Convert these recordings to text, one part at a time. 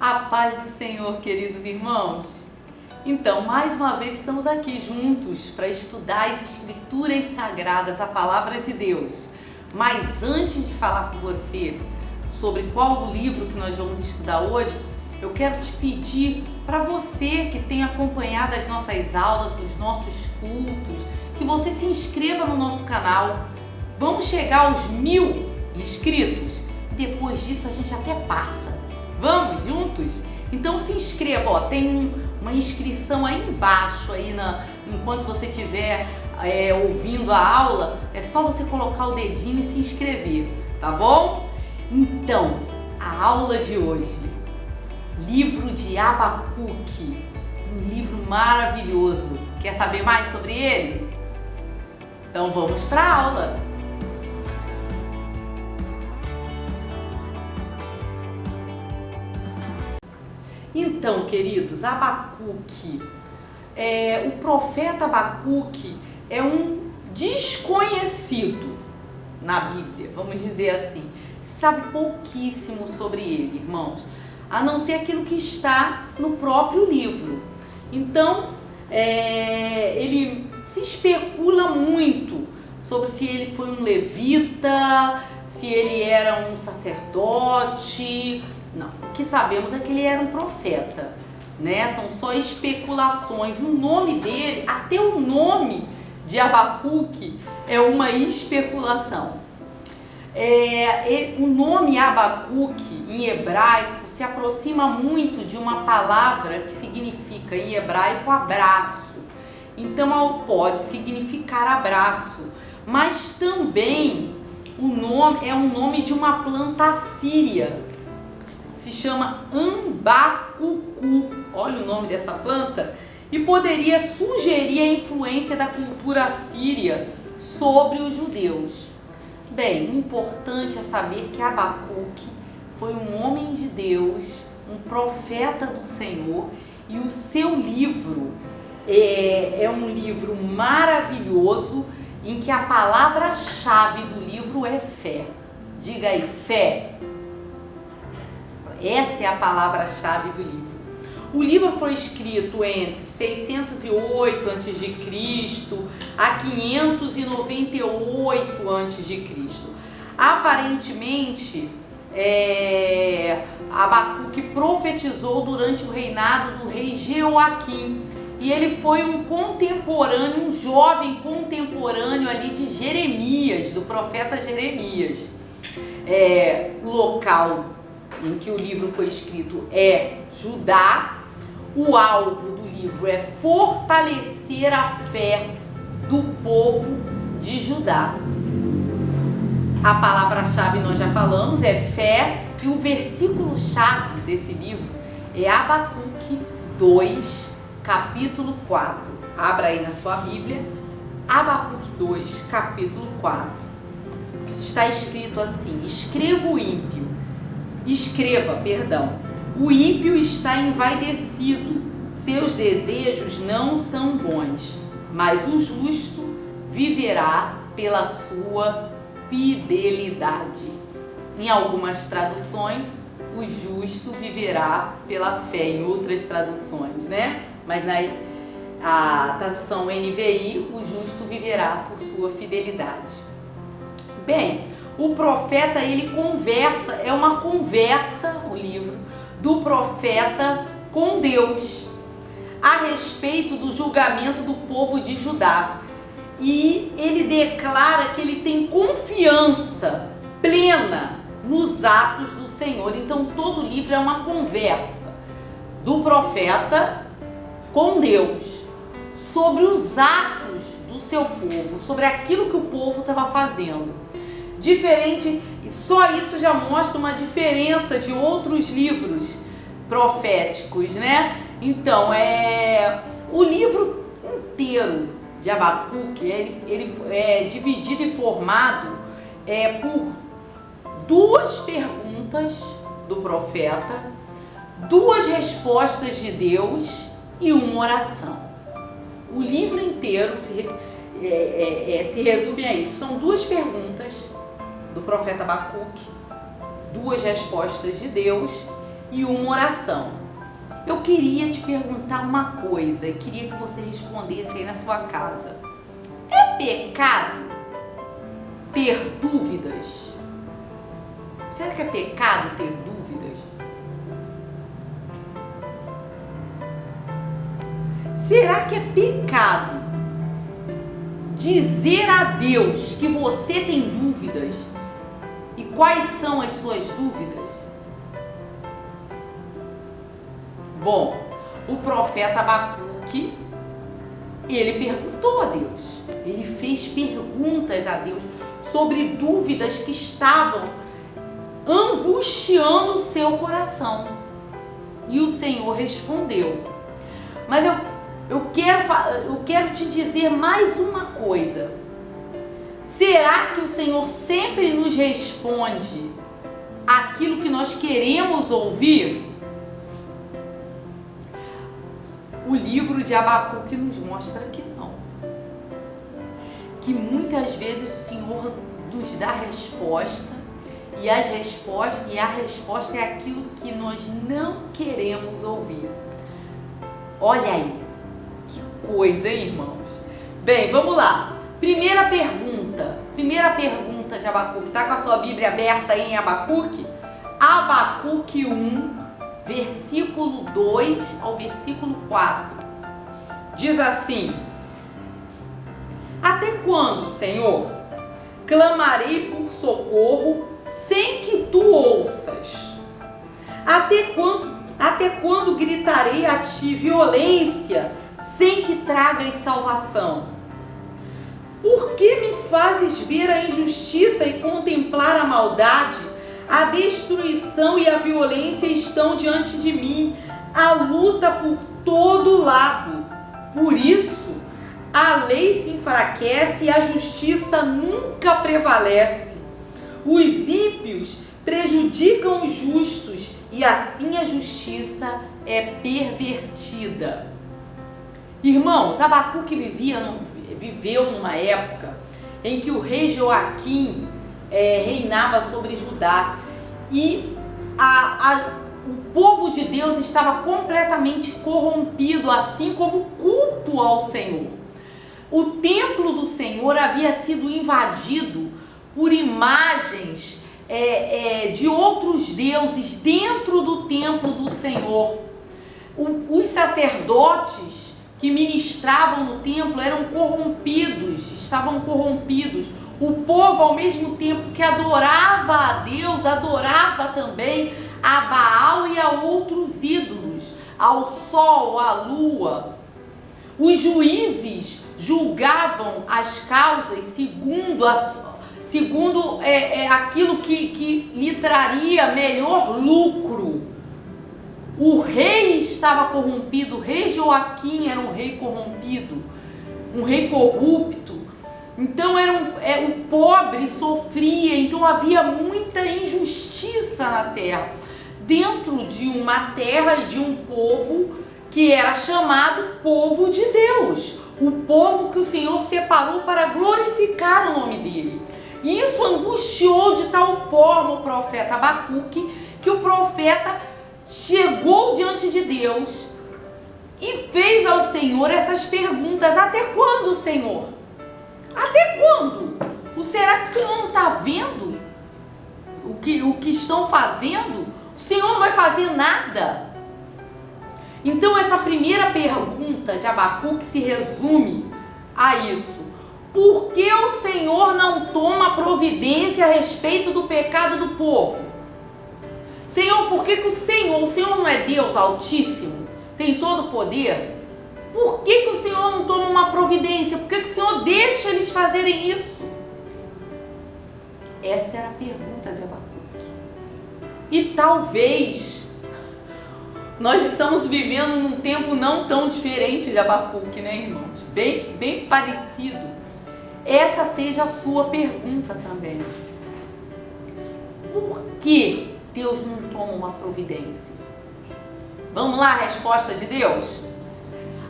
A paz do Senhor, queridos irmãos. Então, mais uma vez estamos aqui juntos para estudar as Escrituras Sagradas, a Palavra de Deus. Mas antes de falar com você sobre qual o livro que nós vamos estudar hoje, eu quero te pedir para você que tem acompanhado as nossas aulas, os nossos cultos, que você se inscreva no nosso canal. Vamos chegar aos 1000 inscritos. Depois disso a gente até passa. Vamos juntos? Então se inscreva, ó, tem uma inscrição aí embaixo, aí enquanto você estiver ouvindo a aula, é só você colocar o dedinho e se inscrever, tá bom? Então, a aula de hoje, livro de Abacuque, um livro maravilhoso. Quer saber mais sobre ele? Então vamos para a aula. Então, queridos, Abacuque, o profeta Abacuque é um desconhecido na Bíblia, vamos dizer assim. Sabe pouquíssimo sobre ele, irmãos, a não ser aquilo que está no próprio livro. Então, ele se especula muito sobre se ele foi um levita, se ele era um sacerdote. Não, o que sabemos é que ele era um profeta, né? São só especulações. O nome dele, até o nome de Abacuque é uma especulação. O nome Abacuque em hebraico se aproxima muito de uma palavra que significa em hebraico abraço. Então pode significar abraço, mas também o nome é um nome de uma planta síria. Se chama ambacucu, olha o nome dessa planta, e poderia sugerir a influência da cultura síria sobre os judeus. Bem, o importante é saber que Abacuque foi um homem de Deus, um profeta do Senhor, e o seu livro é um livro maravilhoso, em que a palavra-chave do livro é fé. Diga aí, fé. Essa é a palavra-chave do livro. O livro foi escrito entre 608 a.C. a 598 a.C. Aparentemente, Abacuque profetizou durante o reinado do rei Jeoaquim. E ele foi um contemporâneo, um jovem contemporâneo ali de Jeremias, do profeta Jeremias. O local em que o livro foi escrito é Judá. O alvo do livro é fortalecer a fé do povo de Judá. A palavra-chave nós já falamos, é fé, e o versículo-chave desse livro é Abacuque 2, capítulo 4. Abra aí na sua Bíblia, Abacuque 2, capítulo 4. Está escrito assim: o ímpio está envaidecido, seus desejos não são bons, mas o justo viverá pela sua fidelidade. Em algumas traduções, o justo viverá pela fé, em outras traduções, né? Mas a tradução NVI, o justo viverá por sua fidelidade. Bem, o profeta, ele conversa, é uma conversa, o livro, do profeta com Deus, a respeito do julgamento do povo de Judá. E ele declara que ele tem confiança plena nos atos do Senhor. Então todo o livro é uma conversa do profeta com Deus sobre os atos do seu povo, sobre aquilo que o povo estava fazendo. Diferente, só isso já mostra uma diferença de outros livros proféticos, né? Então, o livro inteiro de Abacuque, ele é dividido e formado por duas perguntas do profeta, duas respostas de Deus e uma oração. O livro inteiro se resume a isso. São duas perguntas do profeta Abacuque, duas respostas de Deus e uma oração. Eu queria te perguntar uma coisa e queria que você respondesse aí na sua casa. É pecado ter dúvidas? Será que é pecado ter dúvidas? Será que é pecado dizer a Deus que você tem dúvidas? E quais são as suas dúvidas? Bom, o profeta Abacuque, ele perguntou a Deus. Ele fez perguntas a Deus sobre dúvidas que estavam angustiando o seu coração. E o Senhor respondeu. Mas eu quero te dizer mais uma coisa. Será que o Senhor sempre nos responde aquilo que nós queremos ouvir? O livro de Abacuque nos mostra que não. Que muitas vezes o Senhor nos dá resposta e a resposta é aquilo que nós não queremos ouvir. Olha aí, que coisa, hein, irmãos? Bem, vamos lá. Primeira pergunta de Abacuque. Está com a sua Bíblia aberta aí em Abacuque? Abacuque 1, versículo 2 ao versículo 4. Diz assim: Até quando, Senhor, clamarei por socorro sem que tu ouças? Até quando gritarei a ti violência sem que tragas salvação? Por que me fazes ver a injustiça e contemplar a maldade? A destruição e a violência estão diante de mim, a luta por todo lado. Por isso, a lei se enfraquece e a justiça nunca prevalece. Os ímpios prejudicam os justos e assim a justiça é pervertida. Irmãos, Abacuque viveu numa época em que o rei Joaquim reinava sobre Judá e o povo de Deus estava completamente corrompido, assim como o culto ao Senhor. O templo do Senhor havia sido invadido por imagens de outros deuses dentro do templo do Senhor. Os sacerdotes que ministravam no templo estavam corrompidos. O povo, ao mesmo tempo que adorava a Deus, adorava também a Baal e a outros ídolos, ao sol, à lua. Os juízes julgavam as causas segundo aquilo que lhe traria melhor lucro. O rei estava corrompido, o rei Joaquim era um rei corrompido, um rei corrupto. Então o pobre sofria, então havia muita injustiça na terra, dentro de uma terra e de um povo que era chamado povo de Deus, o povo que o Senhor separou para glorificar o nome dele. E isso angustiou de tal forma o profeta Abacuque, que o profeta chegou diante de Deus e fez ao Senhor essas perguntas: até quando, Senhor? Até quando? Será que o Senhor não está vendo o que estão fazendo? O Senhor não vai fazer nada? Então essa primeira pergunta de Abacuque se resume a isso: por que o Senhor não toma providência a respeito do pecado do povo? Senhor, por que o Senhor não é Deus Altíssimo, tem todo o poder? Por que o Senhor não toma uma providência? Por que o Senhor deixa eles fazerem isso? Essa era a pergunta de Abacuque. E talvez nós estamos vivendo num tempo não tão diferente de Abacuque, né, irmãos? Bem parecido. Essa seja a sua pergunta também. Por que Deus não toma uma providência? Vamos lá, a resposta de Deus?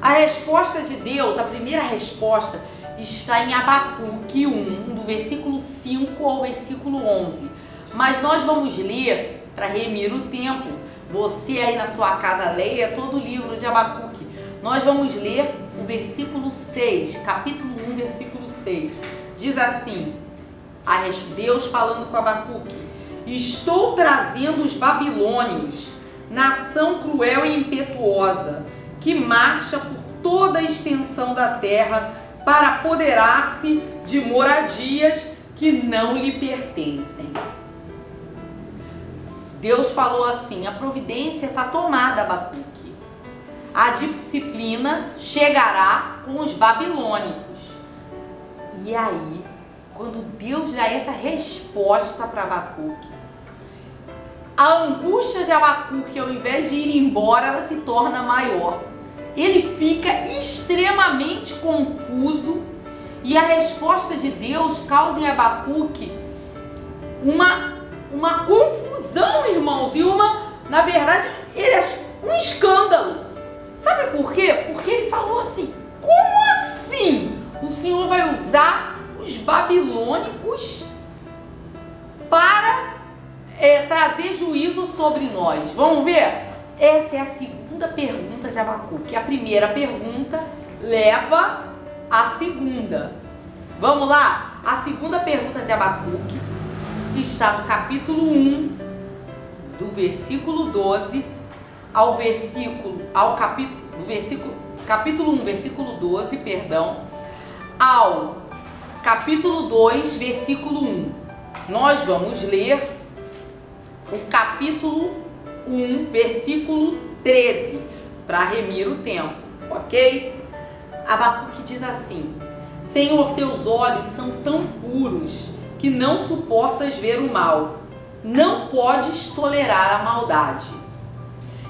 A resposta de Deus, a primeira resposta, está em Abacuque 1, do versículo 5 ao versículo 11. Mas nós vamos ler, para remir o tempo, você aí na sua casa leia todo o livro de Abacuque. Nós vamos ler o versículo 6, capítulo 1, versículo 6. Diz assim, Deus falando com Abacuque: estou trazendo os babilônios, nação cruel e impetuosa, que marcha por toda a extensão da terra para apoderar-se de moradias que não lhe pertencem. Deus falou assim: a providência está tomada, Abacuque. A disciplina chegará com os babilônicos. E aí, quando Deus dá essa resposta para Abacuque, a angústia de Abacuque, ao invés de ir embora, ela se torna maior. Ele fica extremamente confuso e a resposta de Deus causa em Abacuque uma confusão, irmãos, e na verdade, um escândalo. Sabe por quê? Porque ele falou assim: como assim o Senhor vai usar os babilônicos para trazer juízo sobre nós? Vamos ver? Essa é a segunda pergunta de Abacuque. A primeira pergunta leva à segunda. Vamos lá? A segunda pergunta de Abacuque está no capítulo 1, do versículo 12 capítulo 1, versículo 12, ao capítulo 2, versículo 1. Nós vamos ler o capítulo 1, versículo 13, para remir o tempo, ok? Abacuque diz assim: Senhor, teus olhos são tão puros que não suportas ver o mal, não podes tolerar a maldade.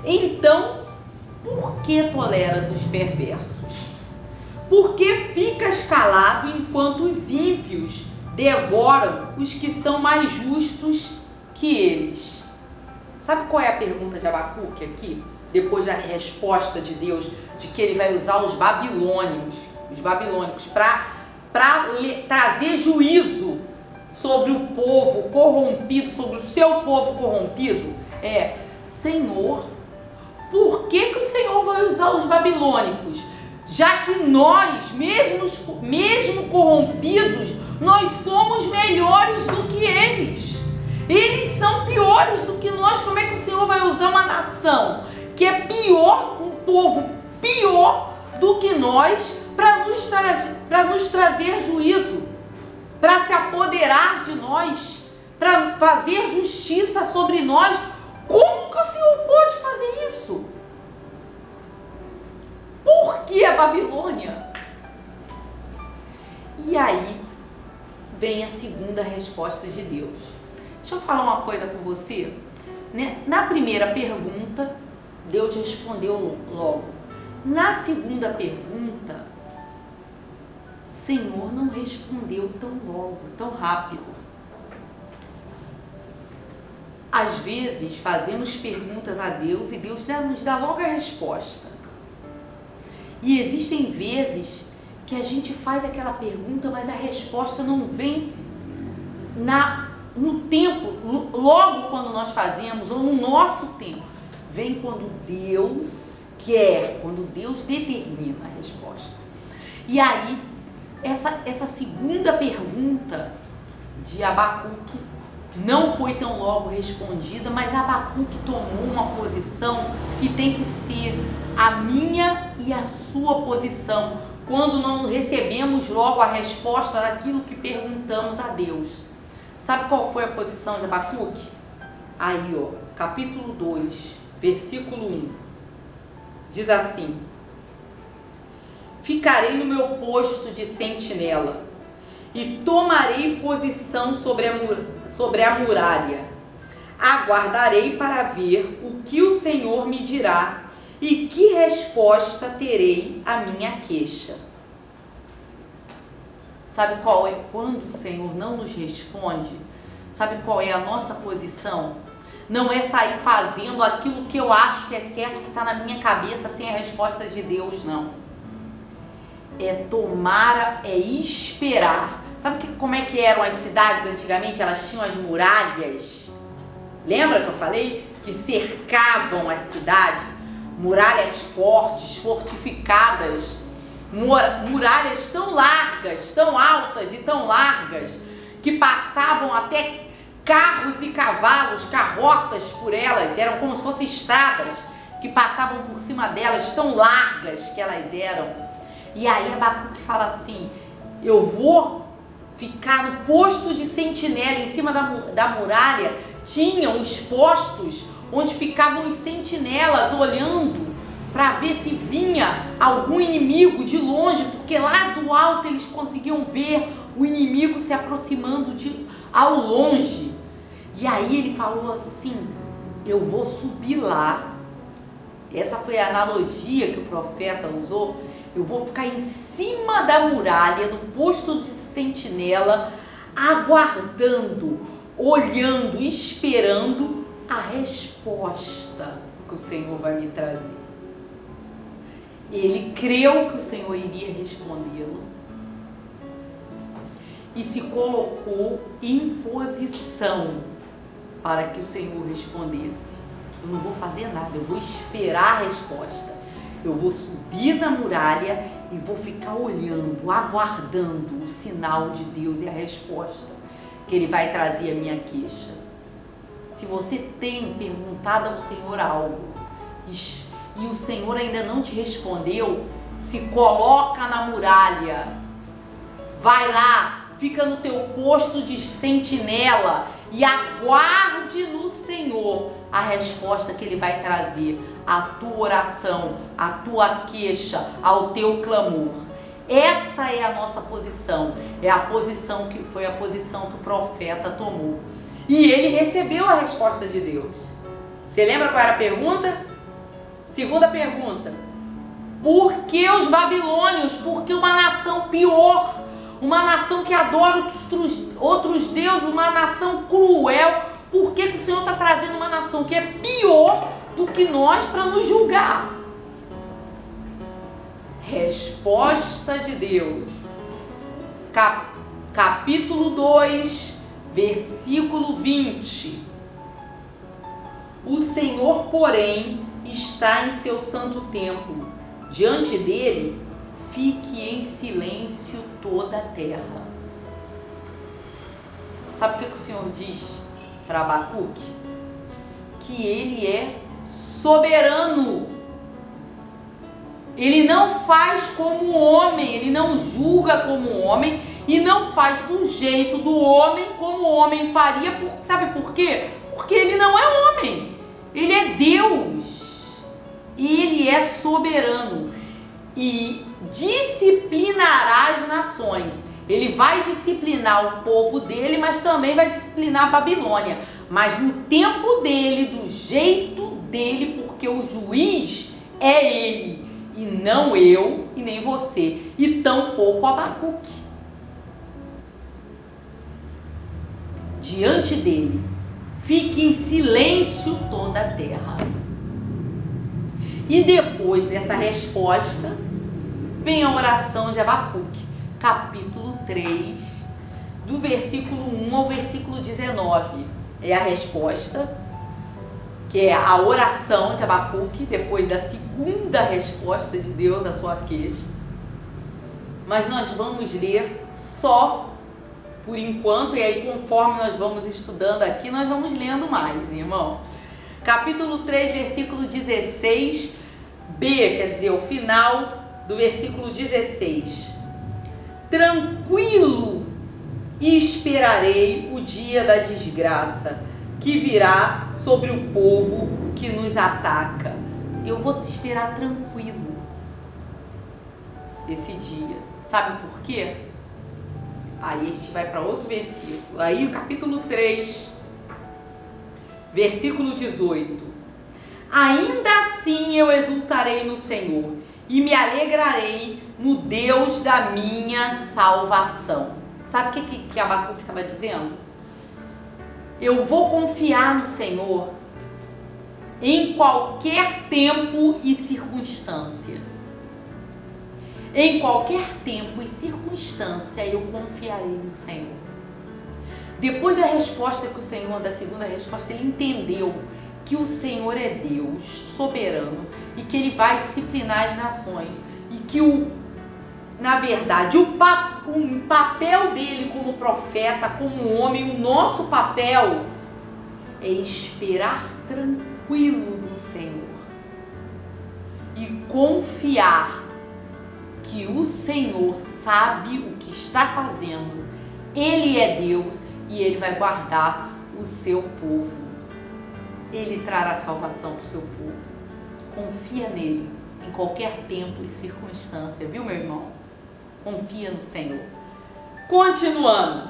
Então, por que toleras os perversos? Por que ficas calado enquanto os ímpios devoram os que são mais justos que eles? Sabe qual é a pergunta de Abacuque aqui? Depois da resposta de Deus, de que ele vai usar os babilônicos para trazer juízo sobre o povo corrompido, sobre o seu povo corrompido. Senhor, por que o Senhor vai usar os babilônicos? Já que nós, mesmo corrompidos, nós somos melhores do que eles. Eles são piores do que nós. Como é que o Senhor vai usar uma nação que é pior, um povo pior do que nós, para nos trazer juízo, para se apoderar de nós, para fazer justiça sobre nós? Como que o Senhor pode fazer isso? Por que a Babilônia? E aí vem a segunda resposta de Deus. Deixa eu falar uma coisa com você. Na primeira pergunta, Deus respondeu logo. Na segunda pergunta, o Senhor não respondeu tão logo, tão rápido. Às vezes fazemos perguntas a Deus e Deus nos dá logo a resposta. E existem vezes que a gente faz aquela pergunta, mas a resposta não vem no tempo, logo quando nós fazemos, ou no nosso tempo. Vem quando Deus quer, quando Deus determina a resposta. E aí, essa segunda pergunta de Abacuque não foi tão logo respondida, mas Abacuque tomou uma posição que tem que ser a minha e a sua posição, quando não recebemos logo a resposta daquilo que perguntamos a Deus. Sabe qual foi a posição de Abacuque? Aí, capítulo 2, versículo 1. Diz assim: ficarei no meu posto de sentinela e tomarei posição sobre a muralha. Aguardarei para ver o que o Senhor me dirá e que resposta terei à minha queixa. Sabe qual é quando o Senhor não nos responde? Sabe qual é a nossa posição? Não é sair fazendo aquilo que eu acho que é certo, que está na minha cabeça, sem a resposta de Deus, não. É esperar. Sabe como é que eram as cidades antigamente? Elas tinham as muralhas. Lembra que eu falei? que cercavam a cidade, muralhas fortes, fortificadas, muralhas tão largas, tão altas e tão largas, que passavam até carros e cavalos, carroças por elas, eram como se fossem estradas que passavam por cima delas, tão largas que elas eram. E aí Abacuque fala assim: eu vou ficar no posto de sentinela. Em cima da muralha tinham os postos onde ficavam os sentinelas olhando para ver se vinha algum inimigo de longe, porque lá do alto eles conseguiam ver o inimigo se aproximando ao longe. E aí ele falou assim: eu vou subir lá. Essa foi a analogia que o profeta usou. Eu vou ficar em cima da muralha, no posto de sentinela, aguardando, olhando, esperando a resposta que o Senhor vai me trazer. Ele creu que o Senhor iria respondê-lo e se colocou em posição para que o Senhor respondesse. Eu não vou fazer nada, eu vou esperar a resposta. Eu vou subir na muralha e vou ficar olhando, aguardando o sinal de Deus e a resposta que Ele vai trazer à minha queixa. Se você tem perguntado ao Senhor algo e o Senhor ainda não te respondeu, se coloca na muralha, vai lá, fica no teu posto de sentinela e aguarde no Senhor a resposta que Ele vai trazer à tua oração, à tua queixa, ao teu clamor. Essa é a nossa posição, é a posição que foi a posição que o profeta tomou. E ele recebeu a resposta de Deus. Você lembra qual era a pergunta? Segunda pergunta: por que os babilônios? Por que uma nação pior? Uma nação que adora outros deuses, uma nação cruel. Por que o Senhor está trazendo uma nação que é pior do que nós para nos julgar? Resposta de Deus. Capítulo 2, versículo 20. O Senhor, porém, está em seu santo templo. Diante dele, fique em silêncio toda a terra. Sabe o que o Senhor diz para Abacuque? Que ele é soberano. Ele não faz como o homem, ele não julga como o homem e não faz do jeito do homem como o homem faria. Sabe por quê? Porque ele não é homem, ele é Deus e ele é soberano e disciplinará as nações. Ele vai disciplinar o povo dele, mas também vai disciplinar a Babilônia, mas no tempo dele, do jeito dele, porque o juiz é ele e não eu e nem você, e tampouco Abacuque. Diante dele, fique em silêncio toda a terra. E depois dessa resposta, vem a oração de Abacuque, capítulo 3, do versículo 1 ao versículo 19. É a resposta, que é a oração de Abacuque, depois da segunda resposta de Deus à sua queixa. Mas nós vamos ler só por enquanto, e aí conforme nós vamos estudando aqui, nós vamos lendo mais, irmão. Capítulo 3, versículo 16b, quer dizer, o final do versículo 16. Tranquilo esperarei o dia da desgraça que virá sobre o povo que nos ataca. Eu vou te esperar tranquilo esse dia. Sabe por quê? Aí a gente vai para outro versículo. Aí o capítulo 3, versículo 18. Ainda assim eu exultarei no Senhor e me alegrarei no Deus da minha salvação. Sabe o que Abacuque estava dizendo? Eu vou confiar no Senhor em qualquer tempo e circunstância. Em qualquer tempo e circunstância eu confiarei no Senhor. Depois da resposta que o Senhor, da segunda resposta, ele entendeu que o Senhor é Deus soberano e que Ele vai disciplinar as nações e que na verdade, o papel dele como profeta, como homem, o nosso papel é esperar tranquilo no Senhor e confiar que o Senhor sabe o que está fazendo, Ele é Deus e Ele vai guardar o seu povo. Ele trará salvação para o seu povo. Confia nele em qualquer tempo e circunstância, viu, meu irmão? Confia no Senhor. Continuando.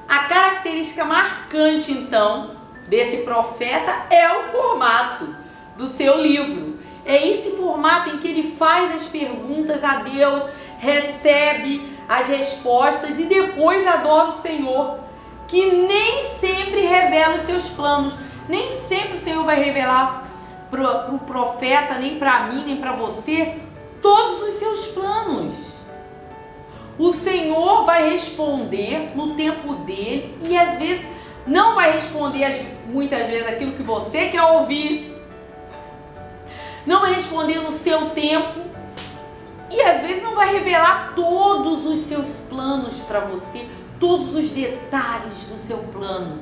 A característica marcante, então, desse profeta é o formato do seu livro. É esse formato em que ele faz as perguntas a Deus, recebe as respostas e depois adora o Senhor, que nem sempre revela os seus planos. Nem sempre o Senhor vai revelar para o profeta, nem para mim, nem para você, todos os seus planos. O Senhor vai responder no tempo dele e às vezes não vai responder muitas vezes aquilo que você quer ouvir. Não vai responder no seu tempo e às vezes não vai revelar todos os seus planos para você, todos os detalhes do seu plano.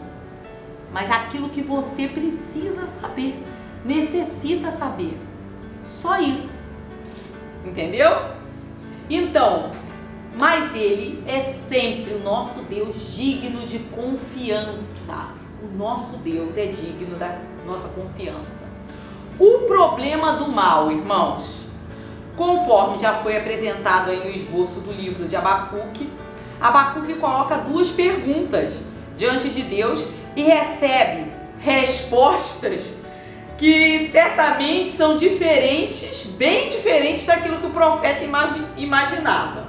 Mas aquilo que você precisa saber, necessita saber. Só isso. Entendeu? Então, mas Ele é sempre o nosso Deus digno de confiança. O nosso Deus é digno da nossa confiança. O problema do mal, irmãos, conforme já foi apresentado aí no esboço do livro de Abacuque, Abacuque coloca duas perguntas diante de Deus e recebe respostas que certamente são diferentes, bem diferentes daquilo que o profeta imaginava.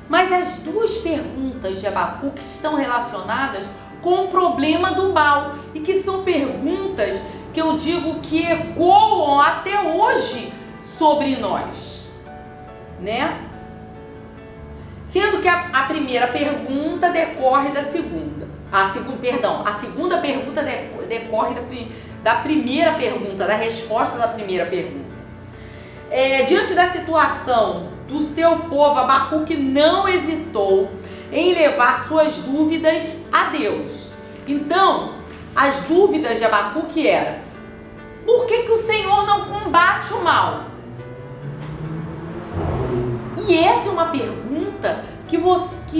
Mas as duas perguntas de Abacuque estão relacionadas com o problema do mal e que são perguntas que eu digo que ecoam até hoje sobre nós, né? Sendo que a primeira pergunta decorre da segunda. A segunda pergunta decorre da primeira pergunta, da resposta da primeira pergunta. Diante da situação do seu povo, Abacuque não hesitou em levar suas dúvidas a Deus. Então, as dúvidas de Abacuque eram: por que o Senhor não combate o mal? E essa é uma pergunta que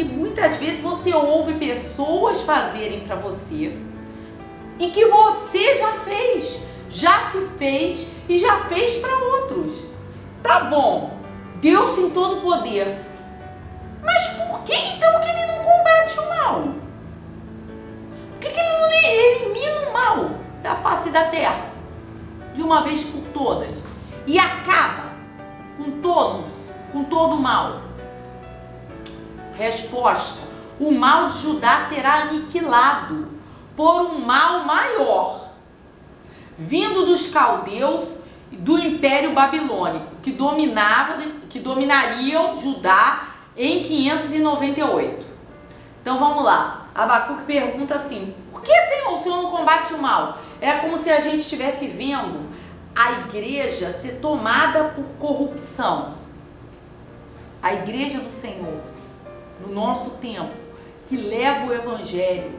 muitas vezes você ouve pessoas fazerem para você e que você já fez, já se fez e já fez para outros. Tá bom, Deus tem todo o poder, mas por que então que Ele não combate o mal? Por que Ele não elimina o mal da face da terra de uma vez por todas e acaba com todo o mal? Resposta: o mal de Judá será aniquilado por um mal maior, vindo dos caldeus do Império Babilônico, que dominariam Judá em 598. Então vamos lá. Abacuque pergunta assim: por que, Senhor, o Senhor não combate o mal? É como se a gente estivesse vendo a igreja ser tomada por corrupção. A igreja do Senhor, no nosso tempo, que leva o evangelho,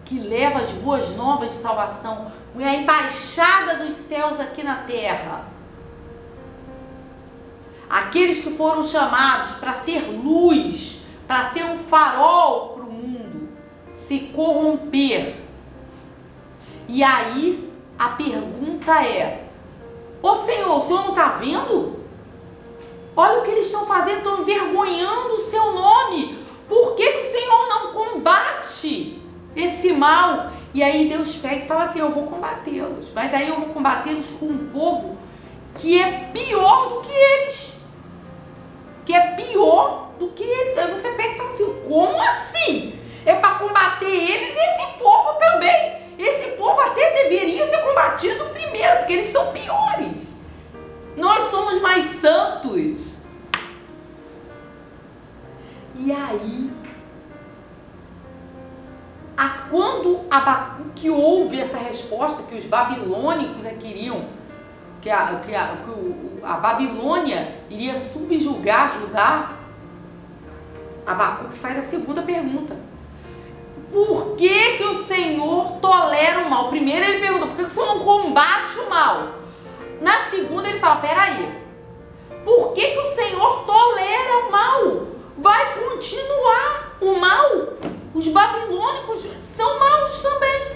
que leva as boas novas de salvação, é a embaixada dos céus aqui na terra. Aqueles que foram chamados para ser luz, para ser um farol para o mundo, se corromper. E aí a pergunta é: ô Senhor, o Senhor não está vendo? Olha o que eles estão fazendo, estão envergonhando o seu nome. Por que o Senhor não combate esse mal? E aí Deus pega e fala assim: eu vou combatê-los, mas aí eu vou combatê-los com um povo que é pior do que eles. Aí você pega e fala assim: como assim? É para combater eles e esse povo também. Esse povo até deveria ser combatido primeiro, porque eles são piores. Nós somos mais santos. E aí, quando Abacuque que houve essa resposta que os babilônicos queriam, que a Babilônia iria subjugar Judá, Abacuque faz a segunda pergunta. Por que o Senhor tolera o mal? Primeiro ele pergunta, por que o Senhor não combate o mal? Na segunda ele fala, peraí, por que o Senhor tolera o mal? Vai continuar o mal? Os babilônicos são maus também.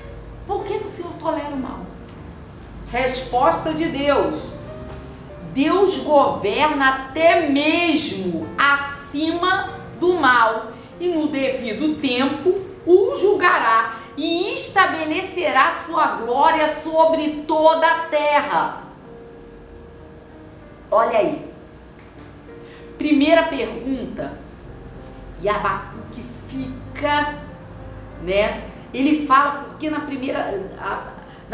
Por que o Senhor tolera o mal? Resposta de Deus. Deus governa até mesmo acima do mal e no devido tempo o julgará e estabelecerá sua glória sobre toda a terra. Olha aí. Primeira pergunta, e Abacuque fica, né? Ele fala porque na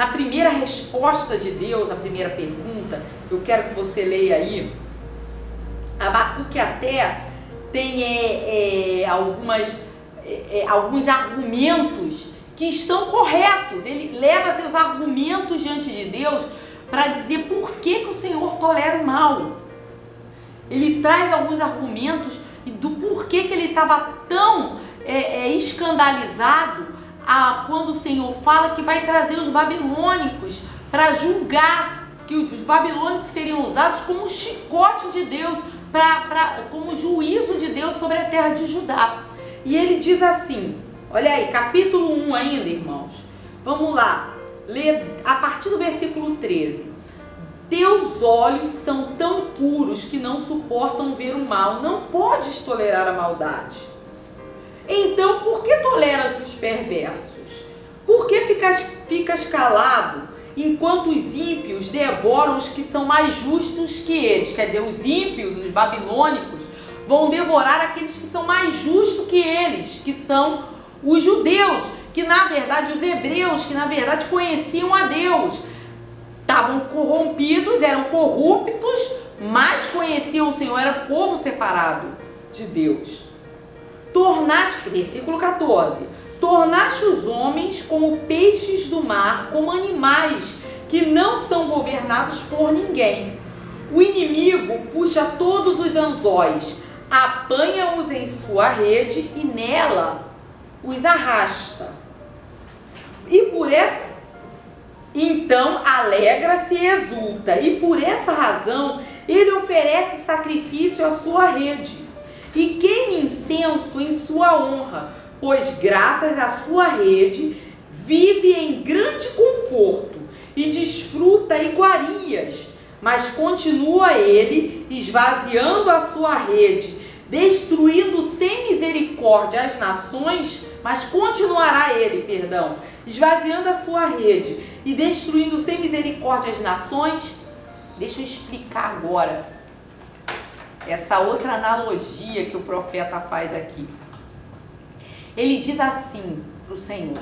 primeira resposta de Deus, a primeira pergunta, eu quero que você leia aí. Abacuque até tem alguns argumentos que estão corretos. Ele leva seus argumentos diante de Deus para dizer por que o Senhor tolera o mal. Ele traz alguns argumentos do porquê que ele estava tão escandalizado quando o Senhor fala que vai trazer os babilônicos para julgar, que os babilônicos seriam usados como chicote de Deus, como juízo de Deus sobre a terra de Judá. E ele diz assim, olha aí, capítulo 1 ainda, irmãos. Vamos lá, ler a partir do versículo 13. Teus olhos são tão puros que não suportam ver o mal, não podes tolerar a maldade. Então, por que toleras os perversos? Por que ficas calado enquanto os ímpios devoram os que são mais justos que eles? Quer dizer, os ímpios, os babilônicos, vão devorar aqueles que são mais justos que eles, que são os judeus, que na verdade, os hebreus, que na verdade conheciam a Deus. Estavam corrompidos, eram corruptos, mas conheciam o Senhor, era povo separado de Deus. Versículo 14, tornaste os homens como peixes do mar, como animais que não são governados por ninguém. O inimigo puxa todos os anzóis, apanha-os em sua rede e nela os arrasta. Então alegra-se e exulta, e por essa razão ele oferece sacrifício à sua rede e queima incenso em sua honra, pois graças à sua rede vive em grande conforto e desfruta iguarias, mas continua ele esvaziando a sua rede, destruindo sem misericórdia as nações, mas continuará ele, esvaziando a sua rede e destruindo sem misericórdia as nações. Deixa eu explicar agora essa outra analogia que o profeta faz aqui. Ele diz assim para o Senhor: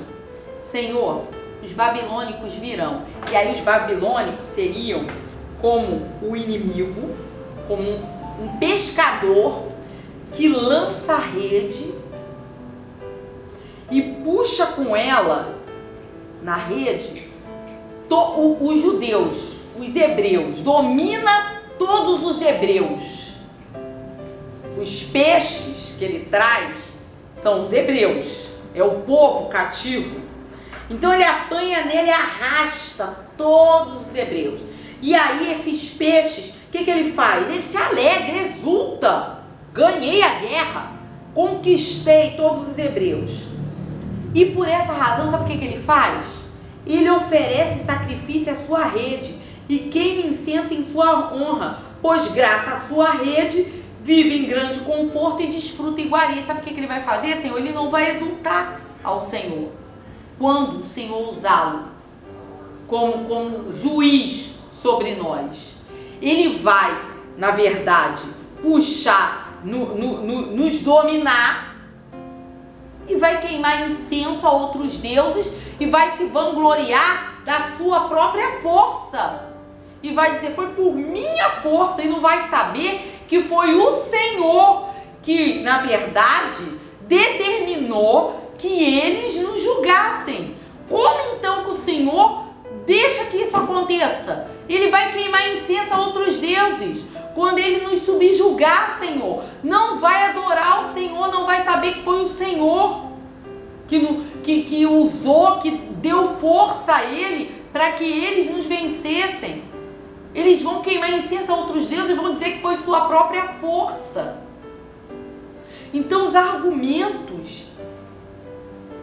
Senhor, os babilônicos virão. E aí os babilônicos seriam como o inimigo, como um pescador que lança a rede e puxa com ela na rede os judeus, os hebreus, domina todos os hebreus. Os peixes que ele traz são os hebreus, é o povo cativo. Então ele apanha nele e arrasta todos os hebreus. E aí esses peixes, o que ele faz? Ele se alegra, exulta. Ganhei a guerra, conquistei todos os hebreus. E por essa razão, sabe o que ele faz? Ele oferece sacrifício à sua rede e queima incenso em sua honra, pois graças à sua rede vive em grande conforto e desfruta iguaria. Sabe o que ele vai fazer, Senhor? Ele não vai exultar ao Senhor quando o Senhor usá-lo como juiz sobre nós. Ele vai, na verdade, puxar, nos dominar e vai queimar incenso a outros deuses e vai se vangloriar da sua própria força. E vai dizer, foi por minha força, e não vai saber que foi o Senhor que, na verdade, determinou que eles nos julgassem. Como então que o Senhor deixa que isso aconteça? Ele vai queimar incenso a outros deuses. Quando ele nos subjugar, Senhor, não vai adorar o Senhor, não vai saber que foi o Senhor que usou, que deu força a ele para que eles nos vencessem. Eles vão queimar incenso a outros deuses e vão dizer que foi sua própria força. Então os argumentos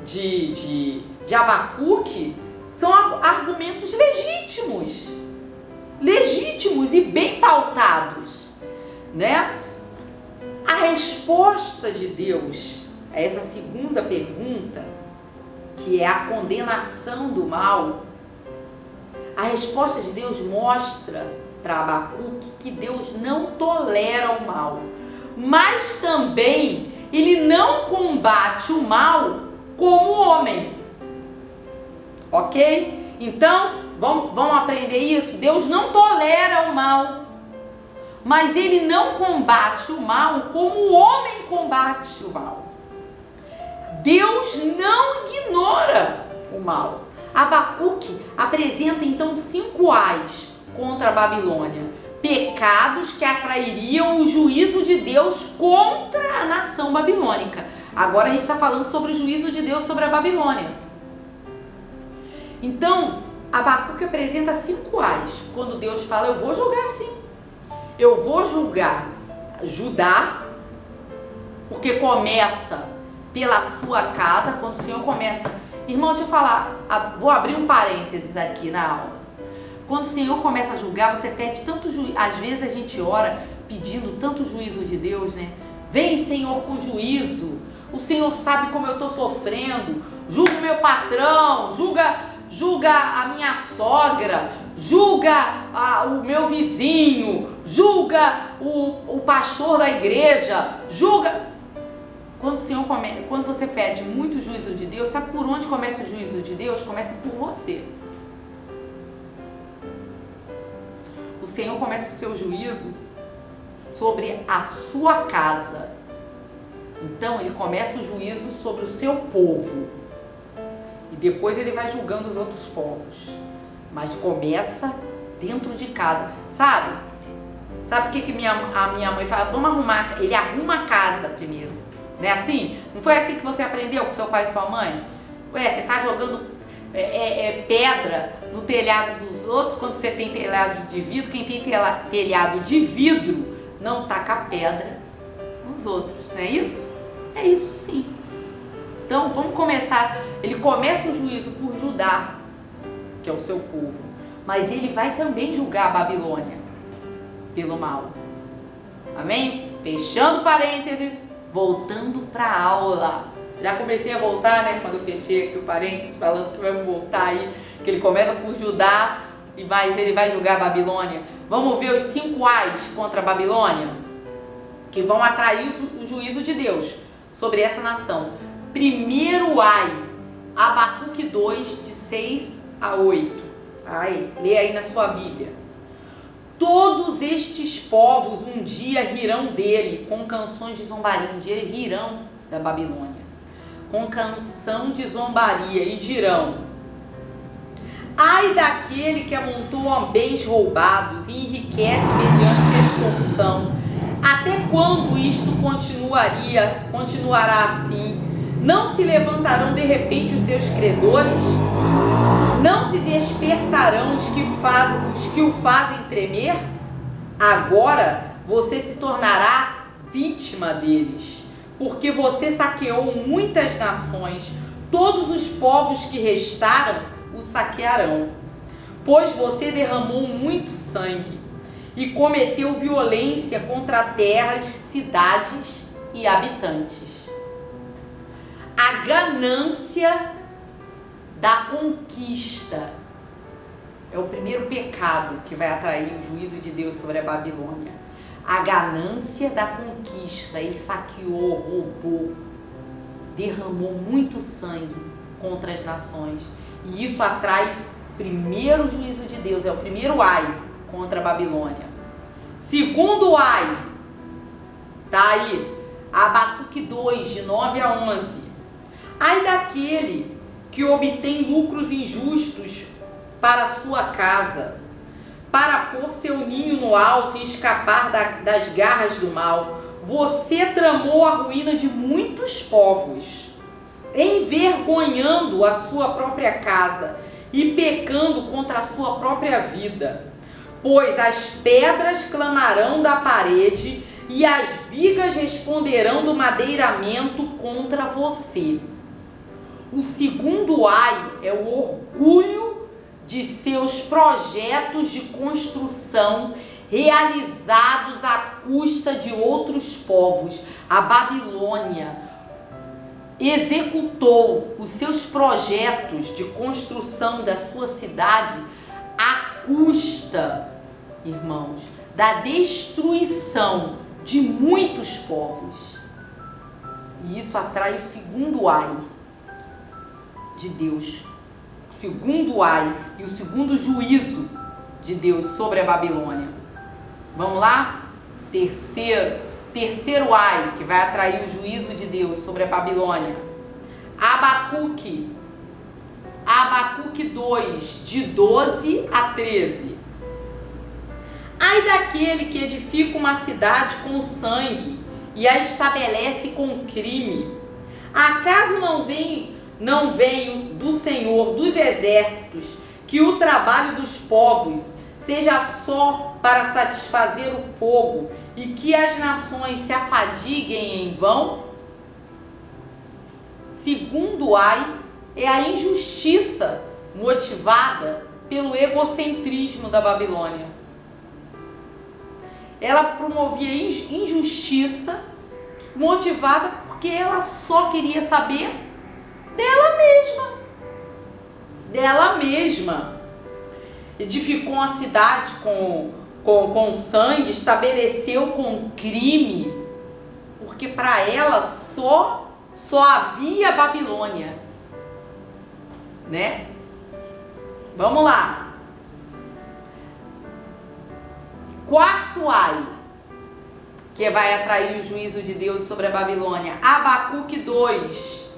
de Abacuque são argumentos legítimos e bem pautados, né? A resposta de Deus a essa segunda pergunta, que é a condenação do mal, a resposta de Deus mostra para Abacuque que Deus não tolera o mal, mas também ele não combate o mal como homem. Ok? Então, vamos aprender isso? Deus não tolera o mal, mas ele não combate o mal como o homem combate o mal. Deus não ignora o mal. Abacuque apresenta então 5 ais contra a Babilônia, pecados que atrairiam o juízo de Deus contra a nação babilônica. Agora a gente está falando sobre o juízo de Deus sobre a Babilônia. Então, Abacuque apresenta 5 ais, quando Deus fala, eu vou julgar sim. Eu vou julgar Judá, porque começa pela sua casa, quando o Senhor começa... Irmão, deixa eu falar, vou abrir um parênteses aqui na aula. Quando o Senhor começa a julgar, você pede tanto juízo. Às vezes a gente ora pedindo tanto juízo de Deus, né? Vem, Senhor, com juízo. O Senhor sabe como eu estou sofrendo. Julga o meu patrão, julga a minha sogra, julga o meu vizinho, julga o pastor da igreja, julga... Quando você pede muito juízo de Deus, sabe por onde começa o juízo de Deus? Começa por você. O Senhor começa o seu juízo sobre a sua casa. Então, ele começa o juízo sobre o seu povo. E depois ele vai julgando os outros povos. Mas começa dentro de casa. Sabe o que a minha mãe fala? Vamos arrumar. Ele arruma a casa primeiro. Não é assim? Não foi assim que você aprendeu com seu pai e sua mãe? Ué, você tá jogando pedra no telhado dos outros quando você tem telhado de vidro. Quem tem telhado de vidro não taca pedra nos outros, não é isso? É isso sim. Então vamos começar. Ele começa o juízo por Judá, que é o seu povo, mas ele vai também julgar a Babilônia pelo mal. Amém? Fechando parênteses, voltando para a aula. Já comecei a voltar, né? Quando eu fechei aqui o parênteses, falando que vamos voltar aí, que ele começa por Judá, mas ele vai julgar a Babilônia. Vamos ver os 5 ais contra a Babilônia, que vão atrair o juízo de Deus sobre essa nação. Primeiro ai, Abacuque 2, de 6 a 8. Lê aí na sua Bíblia. Todos estes povos um dia rirão dele com canções de zombaria. Um dia rirão da Babilônia com canção de zombaria e dirão: ai daquele que amontoa bens roubados e enriquece mediante extorsão. Até quando isto continuará assim? Não se levantarão de repente os seus credores? Não se despertarão os que o fazem tremer? Agora você se tornará vítima deles, porque você saqueou muitas nações. Todos os povos que restaram o saquearão, pois você derramou muito sangue e cometeu violência contra terras, cidades e habitantes. A ganância da conquista é o primeiro pecado que vai atrair o juízo de Deus sobre a Babilônia. A ganância da conquista. Ele saqueou, roubou, derramou muito sangue contra as nações. E isso atrai o primeiro juízo de Deus, é o primeiro ai contra a Babilônia. Segundo ai, tá aí, Abacuque 2, de 9 a 11. Ai daquele que obtém lucros injustos para sua casa, para pôr seu ninho no alto e escapar das garras do mal. Você tramou a ruína de muitos povos, envergonhando a sua própria casa e pecando contra a sua própria vida. Pois as pedras clamarão da parede e as vigas responderão do madeiramento contra você. O segundo ai é o orgulho de seus projetos de construção realizados à custa de outros povos. A Babilônia executou os seus projetos de construção da sua cidade à custa, irmãos, da destruição de muitos povos. E isso atrai o segundo ai de Deus, o segundo ai e o segundo juízo de Deus sobre a Babilônia. Vamos lá? Terceiro ai que vai atrair o juízo de Deus sobre a Babilônia. Abacuque 2, de 12 a 13. Ai daquele que edifica uma cidade com sangue e a estabelece com crime. Acaso não vem do Senhor dos exércitos que o trabalho dos povos seja só para satisfazer o fogo e que as nações se afadiguem em vão? Segundo ai é a injustiça motivada pelo egocentrismo da Babilônia. Ela promovia injustiça motivada porque ela só queria saber dela mesma. Edificou uma cidade com sangue, estabeleceu com crime, porque para ela só havia Babilônia, né? Vamos lá. Quarto ai, que vai atrair o juízo de Deus sobre a Babilônia. Abacuque 2,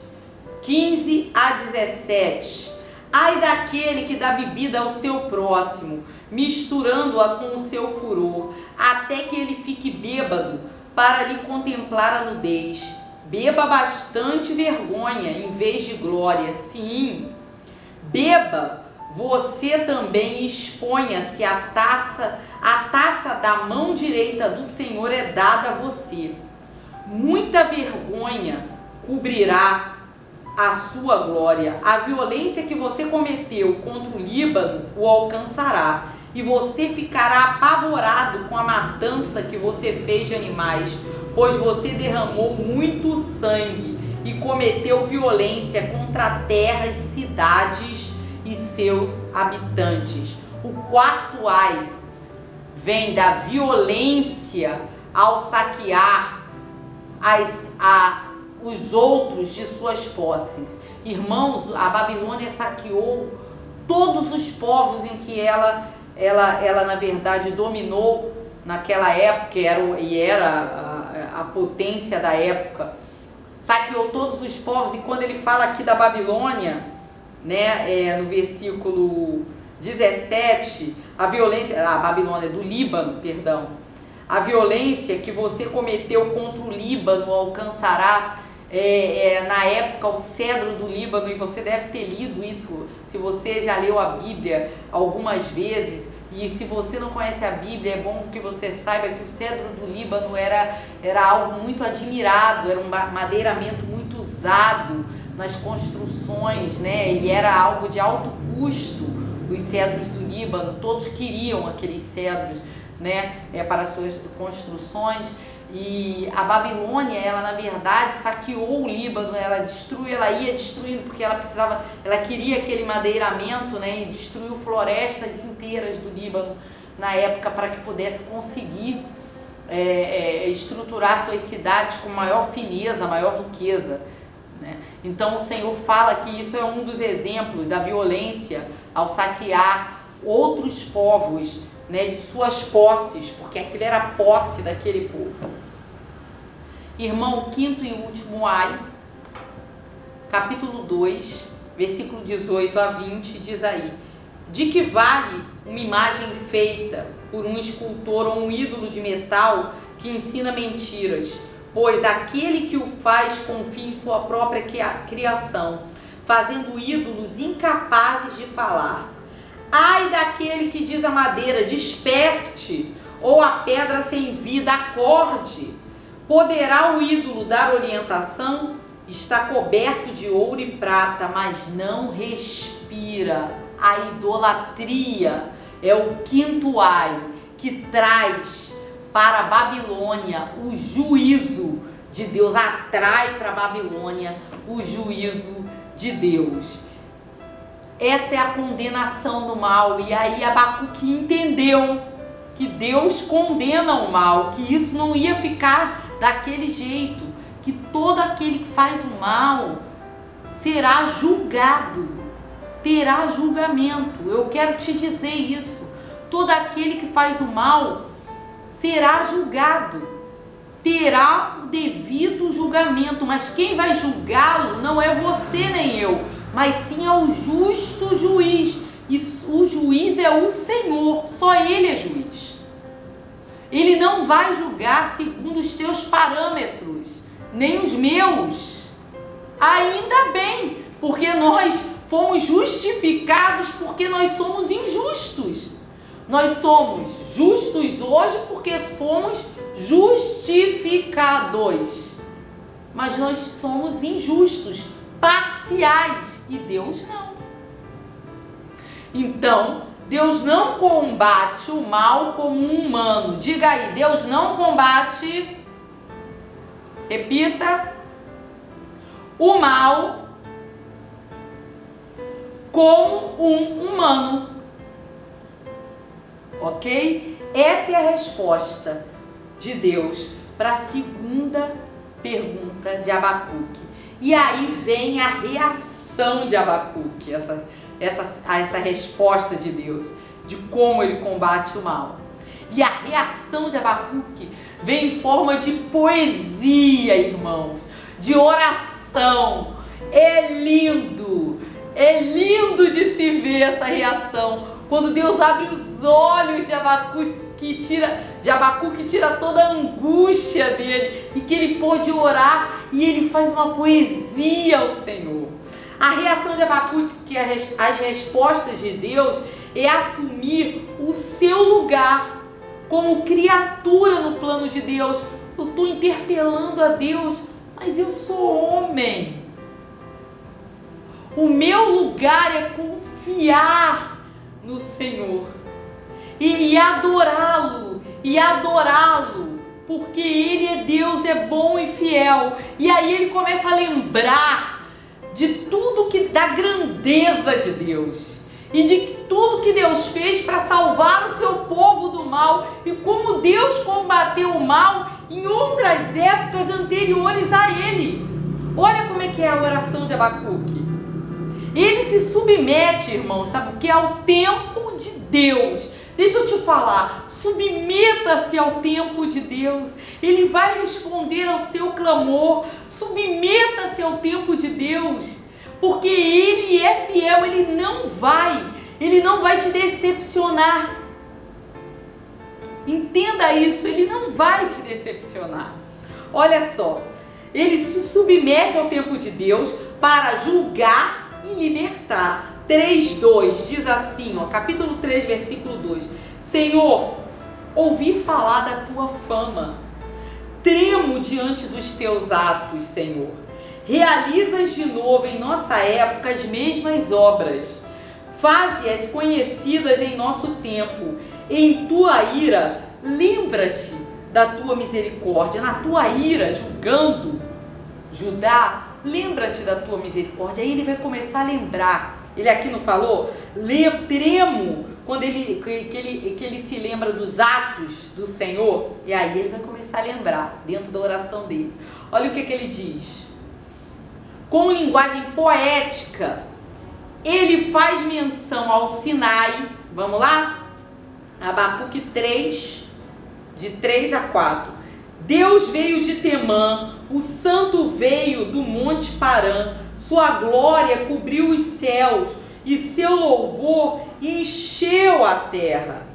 15 a 17. Ai daquele que dá bebida ao seu próximo, misturando-a com o seu furor, até que ele fique bêbado para lhe contemplar a nudez. Beba bastante vergonha em vez de glória. Sim, beba você também e exponha-se. A taça da mão direita do Senhor é dada a você. Muita vergonha cobrirá a sua glória. A violência que você cometeu contra o Líbano o alcançará, e você ficará apavorado com a matança que você fez de animais, pois você derramou muito sangue e cometeu violência contra terras, cidades e seus habitantes. O quarto ai vem da violência ao saquear os outros de suas posses. Irmãos, a Babilônia saqueou todos os povos em que ela na verdade dominou naquela época, era a potência da época. Saqueou todos os povos. E quando ele fala aqui da Babilônia, né, no versículo 17, a Babilônia do Líbano, perdão, a violência que você cometeu contra o Líbano alcançará. Na época, o cedro do Líbano, e você deve ter lido isso se você já leu a Bíblia algumas vezes, e se você não conhece a Bíblia, é bom que você saiba que o cedro do Líbano era algo muito admirado, era um madeiramento muito usado nas construções, né? E era algo de alto custo. Os cedros do Líbano, todos queriam aqueles cedros, né, para suas construções. E a Babilônia, ela na verdade saqueou o Líbano, ela ia destruindo, porque ela queria aquele madeiramento, né, e destruiu florestas inteiras do Líbano na época para que pudesse conseguir estruturar suas cidades com maior fineza, maior riqueza, né? Então o Senhor fala que isso é um dos exemplos da violência ao saquear outros povos, né, de suas posses, porque aquilo era a posse daquele povo. Irmão, quinto e último ai, capítulo 2, versículo 18 a 20, diz aí: de que vale uma imagem feita por um escultor ou um ídolo de metal que ensina mentiras? Pois aquele que o faz confia em sua própria criação, fazendo ídolos incapazes de falar. Ai daquele que diz à madeira: desperte, ou à pedra sem vida: acorde. Poderá o ídolo dar orientação? Está coberto de ouro e prata, mas não respira. A idolatria é o quinto ai que traz para a Babilônia o juízo de Deus, atrai para a Babilônia o juízo de Deus. Essa é a condenação do mal. E aí Abacuque entendeu que Deus condena o mal, que isso não ia ficar daquele jeito, que todo aquele que faz o mal será julgado, terá julgamento. Eu quero te dizer isso: todo aquele que faz o mal será julgado, terá o devido julgamento. Mas quem vai julgá-lo não é você nem eu, mas sim é o justo juiz. E o juiz é o Senhor, só Ele é juiz. Ele não vai julgar segundo os teus parâmetros, nem os meus. Ainda bem, porque nós fomos justificados, porque nós somos injustos. Nós somos justos hoje porque fomos justificados. Mas nós somos injustos, parciais, e Deus não. Então, Deus não combate o mal como um humano. Diga aí: Deus não combate, repita, o mal como um humano. Ok? Essa é a resposta de Deus para a segunda pergunta de Abacuque. E aí vem a reação de Abacuque, essa resposta de Deus, de como ele combate o mal. E a reação de Abacuque vem em forma de poesia, irmãos, de oração. É lindo de se ver essa reação. Quando Deus abre os olhos de Abacuque, tira toda a angústia dele, e que ele pode orar, e ele faz uma poesia ao Senhor. A reação de Abacuque, as respostas de Deus, é assumir o seu lugar como criatura no plano de Deus. Eu estou interpelando a Deus, mas eu sou homem. O meu lugar é confiar no Senhor e adorá-lo, porque Ele é Deus, é bom e fiel. E aí ele começa a lembrar de tudo da grandeza de Deus e de tudo que Deus fez para salvar o seu povo do mal, e como Deus combateu o mal em outras épocas anteriores a ele. Olha como é que é a oração de Abacuque. Ele se submete, irmão, sabe o que? Ao tempo de Deus. Deixa eu te falar, submeta-se ao tempo de Deus. Ele vai responder ao seu clamor. Submeta-se ao tempo de Deus, porque Ele é fiel. Ele não vai te decepcionar. Entenda isso, Ele não vai te decepcionar. Olha só, Ele se submete ao tempo de Deus para julgar e libertar. 3:2 diz assim, capítulo 3, versículo 2: Senhor, ouvi falar da tua fama, tremo diante dos teus atos, Senhor. Realizas de novo em nossa época as mesmas obras, faze-as conhecidas em nosso tempo. Em tua ira, lembra-te da tua misericórdia. Na tua ira, julgando Judá, lembra-te da tua misericórdia. Aí ele vai começar a lembrar. Ele aqui não falou? Tremo, quando ele se lembra dos atos do Senhor. E aí ele vai começar a lembrar, dentro da oração dele. Olha o que ele diz. Com linguagem poética, ele faz menção ao Sinai. Vamos lá? Abacuque 3, de 3 a 4. Deus veio de Temã, o santo veio do monte Parã. sua glória cobriu os céus e seu louvor encheu a terra.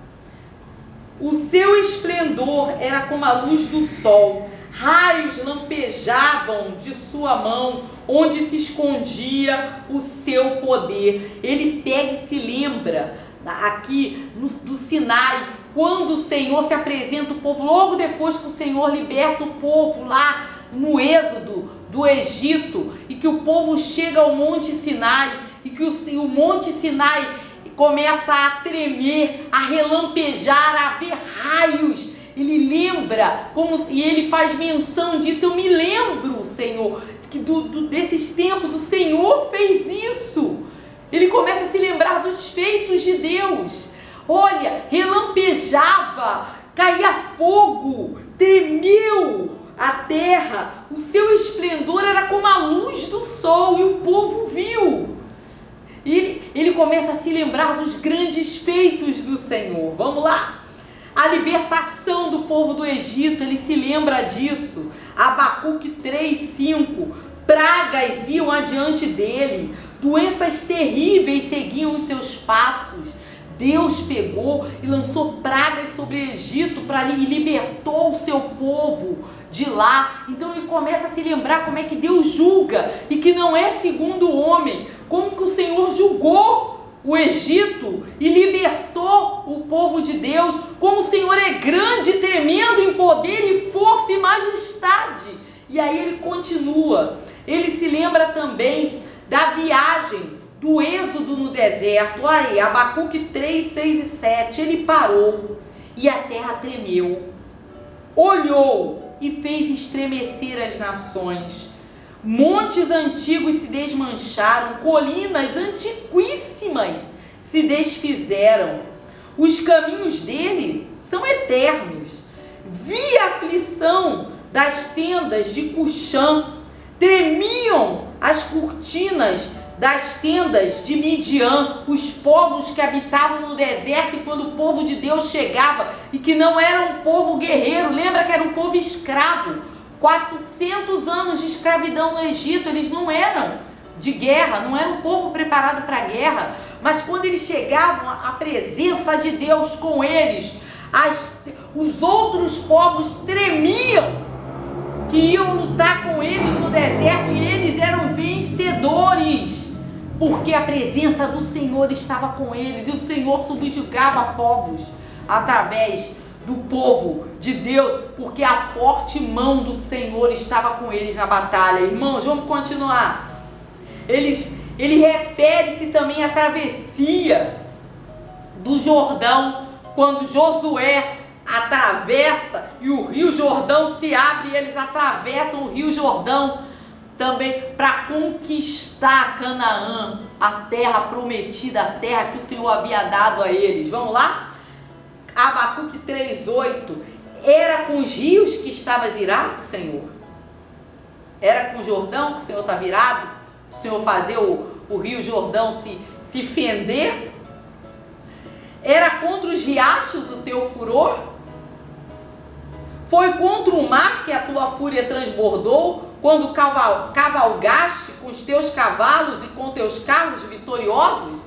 O seu esplendor era como a luz do sol, raios lampejavam de sua mão, onde se escondia o seu poder. Ele pega e se lembra aqui do Sinai, quando o Senhor se apresenta ao povo, logo depois que o Senhor liberta o povo lá no êxodo do Egito, e que o povo chega ao Monte Sinai, e que o Monte Sinai começa a tremer, a relampejar, a ver raios. Ele lembra, e ele faz menção disso. Eu me lembro, Senhor, que desses tempos o Senhor fez isso. Ele começa a se lembrar dos feitos de Deus. Olha, relampejava, caía fogo, tremeu a terra. O seu esplendor era como a luz do sol, e o povo viu. Ele começa a se lembrar dos grandes feitos do Senhor. Vamos lá? A libertação do povo do Egito, ele se lembra disso. Abacuque 3:5. Pragas iam adiante dele, doenças terríveis seguiam os seus passos. Deus pegou e lançou pragas sobre o Egito e libertou o seu povo de lá. Então ele começa a se lembrar como é que Deus julga, e que não é segundo o homem. Como que o Senhor julgou o Egito e libertou o povo de Deus. Como o Senhor é grande, tremendo em poder e força e majestade. E aí ele continua. Ele se lembra também da viagem do êxodo no deserto. Olha aí, Abacuque 3, 6 e 7. Ele parou e a terra tremeu. Olhou e fez estremecer as nações. Montes antigos se desmancharam, colinas antiquíssimas se desfizeram. Os caminhos dele são eternos. Vi a aflição das tendas de Cuxã, tremiam as cortinas das tendas de Midian, os povos que habitavam no deserto. E quando o povo de Deus chegava, e que não era um povo guerreiro, lembra que era um povo escravo, 400 anos de escravidão no Egito, eles não eram de guerra, não era um povo preparado para a guerra. Mas quando eles chegavam, a presença de Deus com eles, os outros povos tremiam, que iam lutar com eles no deserto, e eles eram vencedores, porque a presença do Senhor estava com eles, e o Senhor subjugava povos através do povo de Deus, porque a forte mão do Senhor estava com eles na batalha. Irmãos, vamos continuar. Ele refere-se também à travessia do Jordão, quando Josué atravessa e o rio Jordão se abre, e eles atravessam o rio Jordão também para conquistar Canaã, a terra prometida, a terra que o Senhor havia dado a eles. Vamos lá? Abacuque 3:8. Era com os rios que estavas irado, Senhor? Era com o Jordão que o Senhor está virado? O Senhor fazer o rio Jordão se fender? Era contra os riachos o teu furor? Foi contra o mar que a tua fúria transbordou, quando cavalgaste com os teus cavalos e com teus carros vitoriosos?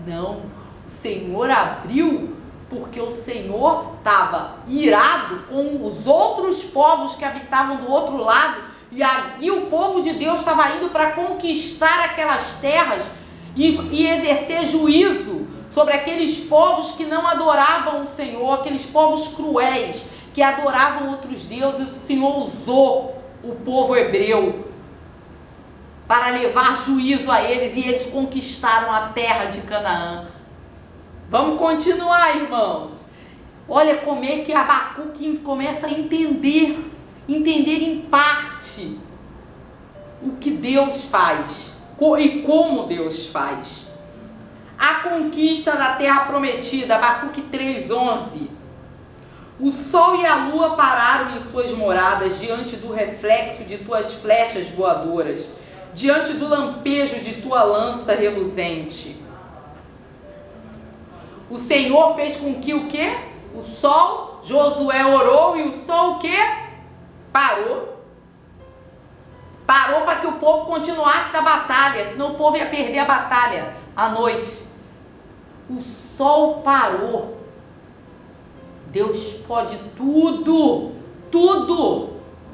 Não, o Senhor abriu, porque o Senhor estava irado com os outros povos que habitavam do outro lado, e o povo de Deus estava indo para conquistar aquelas terras e exercer juízo sobre aqueles povos que não adoravam o Senhor, aqueles povos cruéis que adoravam outros deuses. O Senhor usou o povo hebreu para levar juízo a eles, e eles conquistaram a terra de Canaã. Vamos continuar, irmãos. Olha como é que Abacuque começa a entender em parte o que Deus faz e como Deus faz. A conquista da terra prometida, Abacuque 3:11. O sol e a lua pararam em suas moradas diante do reflexo de tuas flechas voadoras, diante do lampejo de tua lança reluzente. O Senhor fez com que o quê? O sol, Josué orou, e o sol o quê? Parou. Parou para que o povo continuasse na batalha, senão o povo ia perder a batalha à noite. O sol parou. Deus pode tudo, tudo.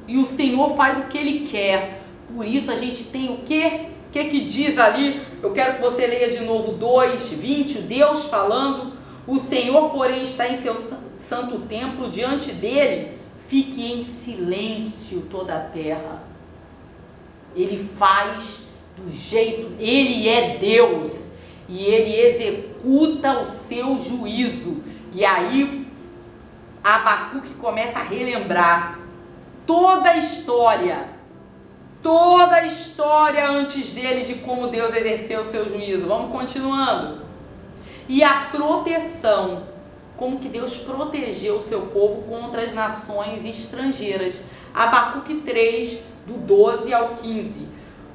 E o Senhor faz o que Ele quer. Por isso a gente tem o quê? O que diz ali? Eu quero que você leia de novo 2:20, Deus falando. O Senhor, porém, está em seu santo templo, diante dele fique em silêncio toda a terra. Ele faz do jeito, Ele é Deus e Ele executa o seu juízo. E aí Abacuque começa a relembrar toda a história antes dele de como Deus exerceu o seu juízo. Vamos continuando. E a proteção, como que Deus protegeu o seu povo contra as nações estrangeiras. Abacuque 3, do 12 ao 15.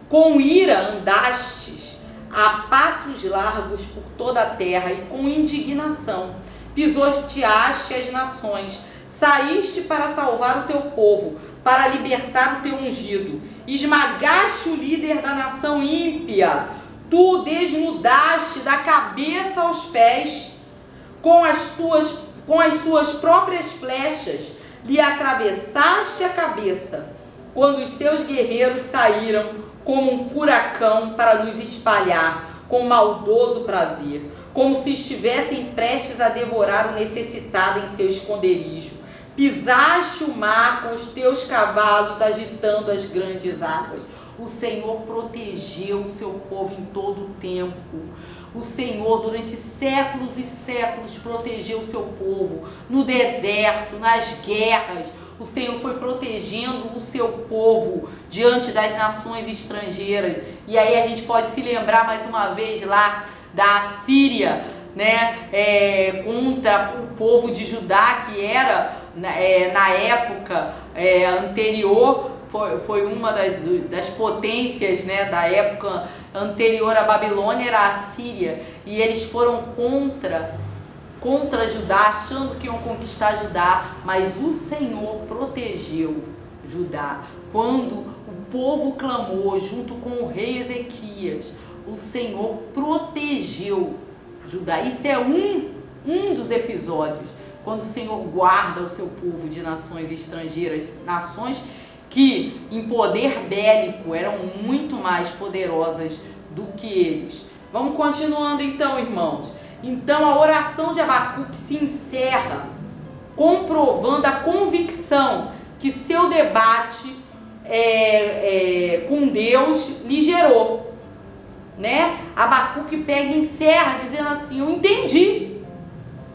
Com ira andastes a passos largos por toda a terra e com indignação pisoteaste as nações. Saíste para salvar o teu povo, para libertar o teu ungido. Esmagaste o líder da nação ímpia. Tu desnudaste da cabeça aos pés, com as suas próprias flechas, lhe atravessaste a cabeça, quando os seus guerreiros saíram como um furacão para nos espalhar com maldoso prazer, como se estivessem prestes a devorar o necessitado em seu esconderijo. Pisaste o mar com os teus cavalos, agitando as grandes águas. O Senhor protegeu o seu povo em todo o tempo. O Senhor, durante séculos e séculos, protegeu o seu povo. No deserto, nas guerras, o Senhor foi protegendo o seu povo diante das nações estrangeiras. E aí a gente pode se lembrar mais uma vez lá da Síria, né, contra o povo de Judá, que era, na época anterior, foi uma das potências, né, da época anterior à Babilônia, era a Síria, e eles foram contra Judá, achando que iam conquistar Judá, mas o Senhor protegeu Judá. Quando o povo clamou junto com o rei Ezequias, o Senhor protegeu Judá. Isso é um dos episódios, quando o Senhor guarda o seu povo de nações estrangeiras, nações que em poder bélico eram muito mais poderosas do que eles. Vamos continuando então, irmãos. Então a oração de Abacuque se encerra comprovando a convicção que seu debate com Deus lhe gerou, né? Abacuque pega e encerra dizendo assim: eu entendi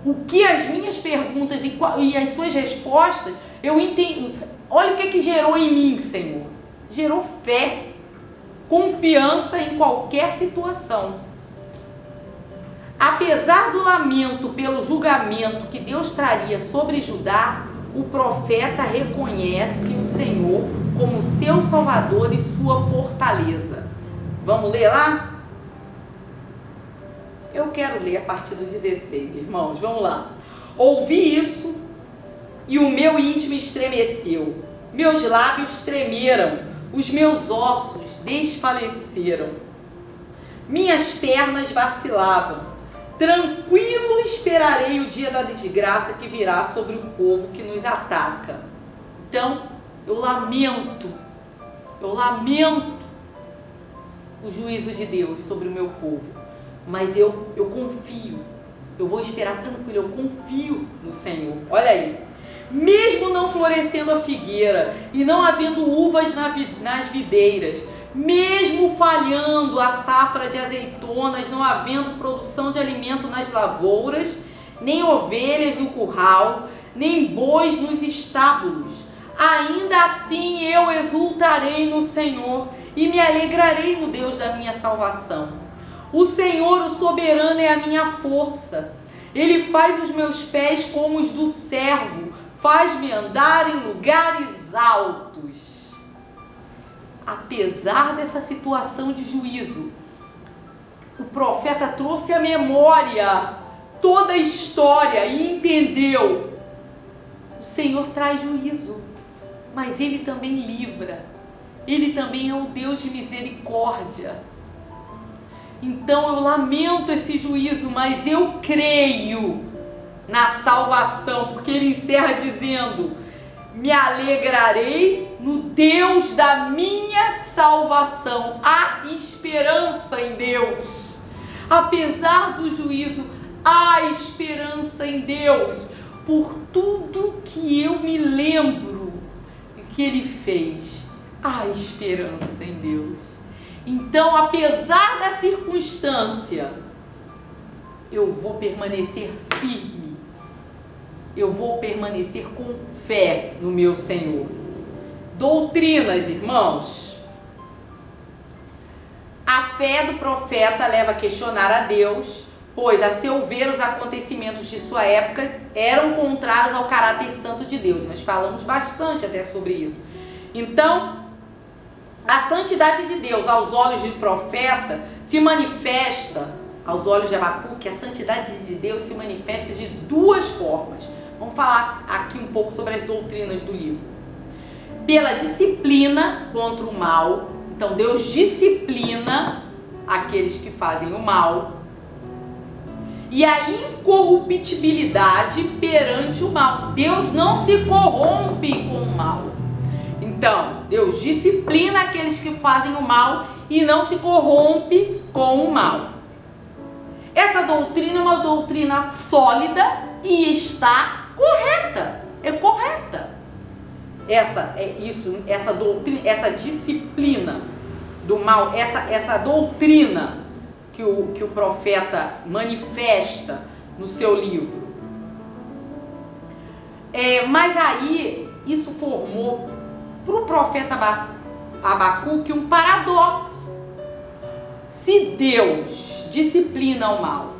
o que as minhas perguntas e as suas respostas, eu entendi. Olha o que gerou em mim, Senhor. Gerou fé, confiança em qualquer situação. Apesar do lamento pelo julgamento que Deus traria sobre Judá, o profeta reconhece o Senhor como seu Salvador e sua fortaleza. Vamos ler lá? Eu quero ler a partir do 16, irmãos. Vamos lá. Ouvi isso e o meu íntimo estremeceu. Meus lábios tremeram, os meus ossos desfaleceram. Minhas pernas vacilavam. Tranquilo esperarei o dia da desgraça que virá sobre o povo que nos ataca. Então, eu lamento o juízo de Deus sobre o meu povo, mas eu confio, eu vou esperar tranquilo, eu confio no Senhor. Olha aí, mesmo não florescendo a figueira e não havendo uvas nas videiras, mesmo falhando a safra de azeitonas, não havendo produção de alimento nas lavouras, nem ovelhas no curral, nem bois nos estábulos, ainda assim eu exultarei no Senhor e me alegrarei no Deus da minha salvação. O Senhor, o soberano, é a minha força. Ele faz os meus pés como os do servo, faz-me andar em lugares altos. Apesar dessa situação de juízo, o profeta trouxe à memória toda a história e entendeu: o Senhor traz juízo, mas Ele também livra. Ele também é o Deus de misericórdia. Então eu lamento esse juízo, mas eu creio na salvação, porque ele encerra dizendo: me alegrarei no Deus da minha salvação. Há esperança em Deus. Apesar do juízo, há esperança em Deus. Por tudo que eu me lembro que ele fez, há esperança em Deus. Então, apesar da circunstância, eu vou permanecer firme. Eu vou permanecer com fé no meu Senhor. Doutrinas, irmãos. A fé do profeta leva a questionar a Deus, pois, a seu ver, os acontecimentos de sua época eram contrários ao caráter santo de Deus. Nós falamos bastante até sobre isso. Então, a santidade de Deus, aos olhos de profeta, se manifesta, aos olhos de Abacuque, a santidade de Deus se manifesta de duas formas. Vamos falar aqui um pouco sobre as doutrinas do livro. Pela disciplina contra o mal. Então, Deus disciplina aqueles que fazem o mal. E a incorruptibilidade perante o mal. Deus não se corrompe com o mal. Então, Deus disciplina aqueles que fazem o mal e não se corrompe com o mal. Essa doutrina é uma doutrina sólida e está correta. É correta. Essa doutrina, essa disciplina do mal, essa doutrina que o profeta manifesta no seu livro. Mas aí isso formou para o profeta Abacuque um paradoxo. Se Deus disciplina o mal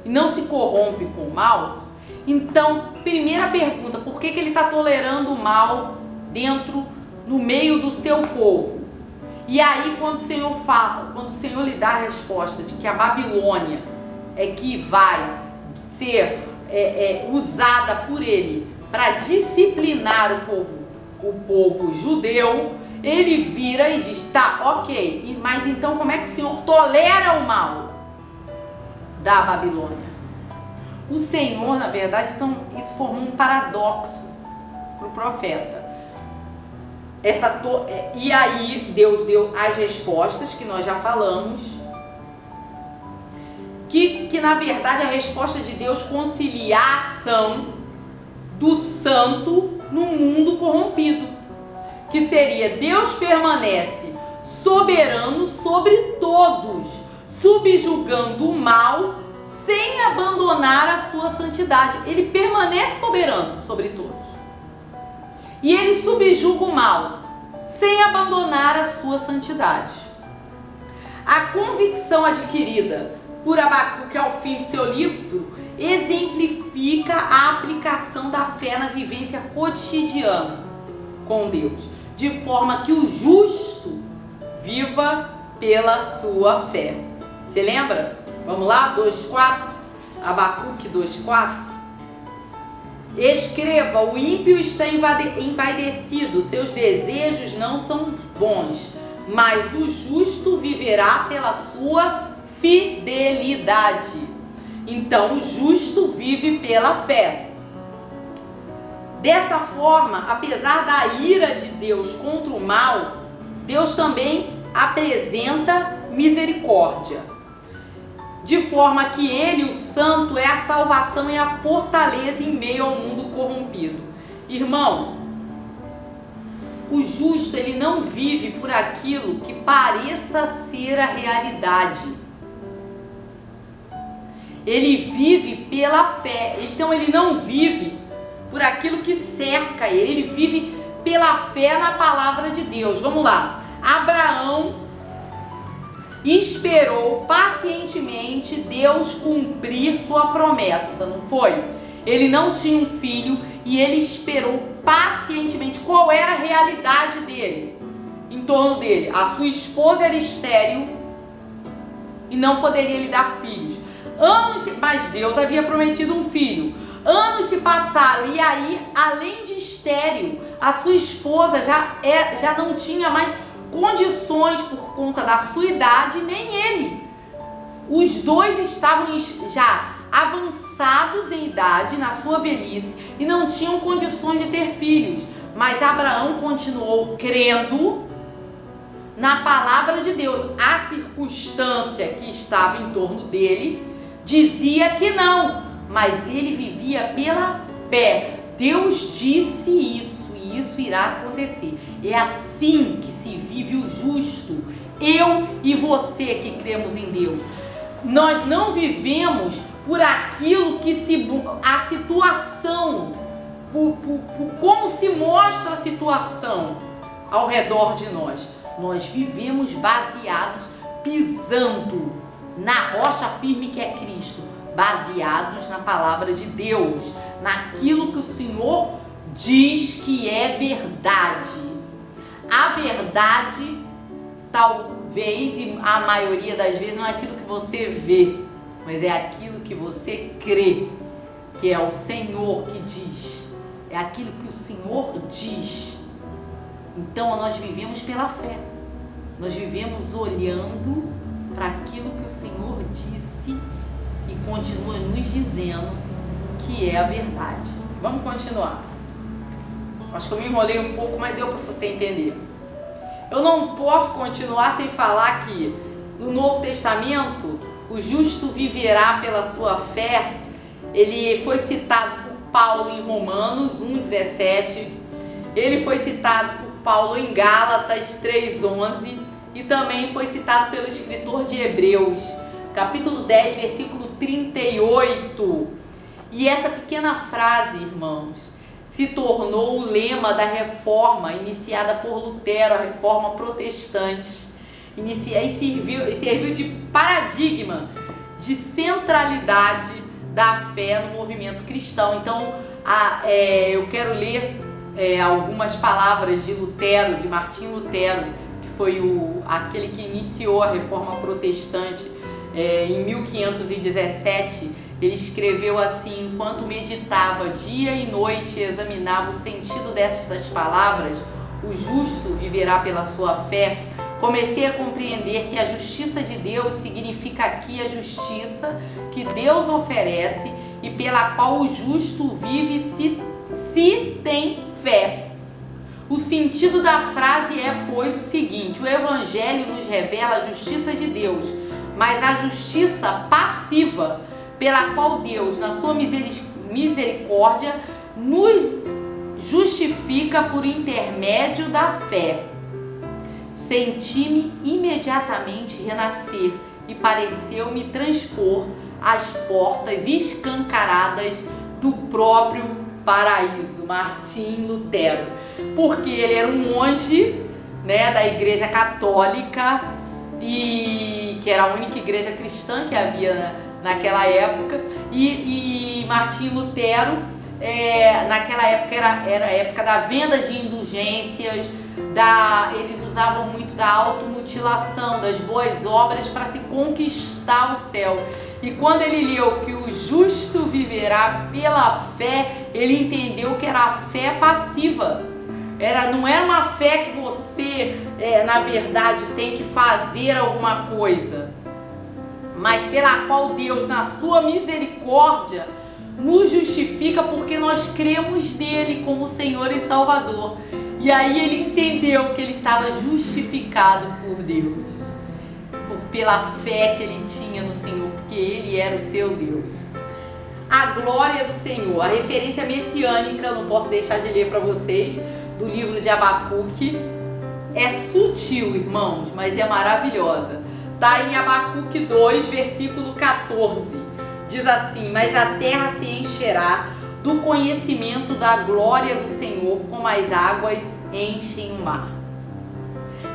e não se corrompe com o mal, então, primeira pergunta, por que ele está tolerando o mal no meio do seu povo? E aí, quando o Senhor lhe dá a resposta de que a Babilônia é que vai ser usada por ele para disciplinar o povo judeu, ele vira e diz: tá, ok, mas então como é que o Senhor tolera o mal da Babilônia? O Senhor, na verdade, então, isso formou um paradoxo para o profeta. E aí Deus deu as respostas que nós já falamos, que na verdade a resposta de Deus concilia a ação do santo no mundo corrompido, que seria: Deus permanece soberano sobre todos, subjugando o mal sem abandonar a sua santidade. Ele permanece soberano sobre todos e ele subjuga o mal sem abandonar a sua santidade. A convicção adquirida por Abacuque ao fim do seu livro exemplifica a aplicação da fé na vivência cotidiana com Deus, de forma que o justo viva pela sua fé. Você lembra? Vamos lá, 2:4, Abacuque 2:4. Escreva: o ímpio está envaidecido, seus desejos não são bons, mas o justo viverá pela sua fidelidade. Então, o justo vive pela fé. Dessa forma, apesar da ira de Deus contra o mal, Deus também apresenta misericórdia, de forma que ele, o santo, é a salvação e a fortaleza em meio ao mundo corrompido. Irmão, o justo, ele não vive por aquilo que pareça ser a realidade. Ele vive pela fé. Então ele não vive por aquilo que cerca ele. Ele vive pela fé na palavra de Deus. Vamos lá. Abraão esperou pacientemente Deus cumprir sua promessa, não foi? Ele não tinha um filho e ele esperou pacientemente. Qual era a realidade dele? Em torno dele, a sua esposa era estéril e não poderia lhe dar filhos. Mas Deus havia prometido um filho. Anos se passaram e aí, além de estéril, a sua esposa já não tinha mais condições por conta da sua idade, nem ele. Os dois estavam já avançados em idade, na sua velhice, e não tinham condições de ter filhos. Mas Abraão continuou crendo na palavra de Deus. A circunstância que estava em torno dele dizia que não, mas ele vivia pela fé. Deus disse isso e isso irá acontecer. É assim que se vive o justo. Eu e você que cremos em Deus. Nós não vivemos por aquilo que a situação, por como se mostra a situação ao redor de nós. Nós vivemos baseados, pisando na rocha firme que é Cristo, baseados na palavra de Deus, naquilo que o Senhor diz que é verdade. A verdade, talvez, e a maioria das vezes, não é aquilo que você vê, mas é aquilo que você crê, que é o Senhor que diz. É aquilo que o Senhor diz. Então nós vivemos pela fé. Nós vivemos olhando para aquilo que o Senhor disse e continua nos dizendo que é a verdade. Vamos continuar. Acho que eu me enrolei um pouco, mas deu para você entender. Eu não posso continuar sem falar que no Novo Testamento o justo viverá pela sua fé. Ele foi citado por Paulo em Romanos 1,17. Ele foi citado por Paulo em Gálatas 3,11. E também foi citado pelo escritor de Hebreus, capítulo 10, versículo 38. E essa pequena frase, irmãos, se tornou o lema da reforma iniciada por Lutero, a reforma protestante. E serviu de paradigma, de centralidade da fé no movimento cristão. Então, eu quero ler algumas palavras de Lutero, de Martinho Lutero, que foi aquele que iniciou a reforma protestante em 1517. Ele escreveu assim: enquanto meditava dia e noite e examinava o sentido destas palavras, o justo viverá pela sua fé, comecei a compreender que a justiça de Deus significa aqui a justiça que Deus oferece e pela qual o justo vive se tem fé. O sentido da frase é, pois, o seguinte: o Evangelho nos revela a justiça de Deus, mas a justiça passiva pela qual Deus, na sua misericórdia, nos justifica por intermédio da fé. Senti-me imediatamente renascer e pareceu-me transpor as portas escancaradas do próprio paraíso. Martim Lutero, porque ele era um monge, né, da Igreja Católica, e que era a única igreja cristã que havia naquela época. E Martim Lutero, naquela época era a época da venda de indulgências, eles usavam muito da automutilação, das boas obras para se conquistar o céu. E quando ele leu que o justo viverá pela fé, ele entendeu que era a fé passiva. Não era uma fé que você, na verdade, tem que fazer alguma coisa, mas pela qual Deus, na sua misericórdia, nos justifica porque nós cremos nele como Senhor e Salvador. E aí ele entendeu que ele estava justificado por Deus, pela fé que ele tinha no Senhor, porque ele era o seu Deus. A glória do Senhor, a referência messiânica, não posso deixar de ler para vocês, do livro de Abacuque. É sutil, irmãos, mas é maravilhosa. Está em Abacuque 2, versículo 14. Diz assim: mas a terra se encherá do conhecimento da glória do Senhor, como as águas enchem o mar.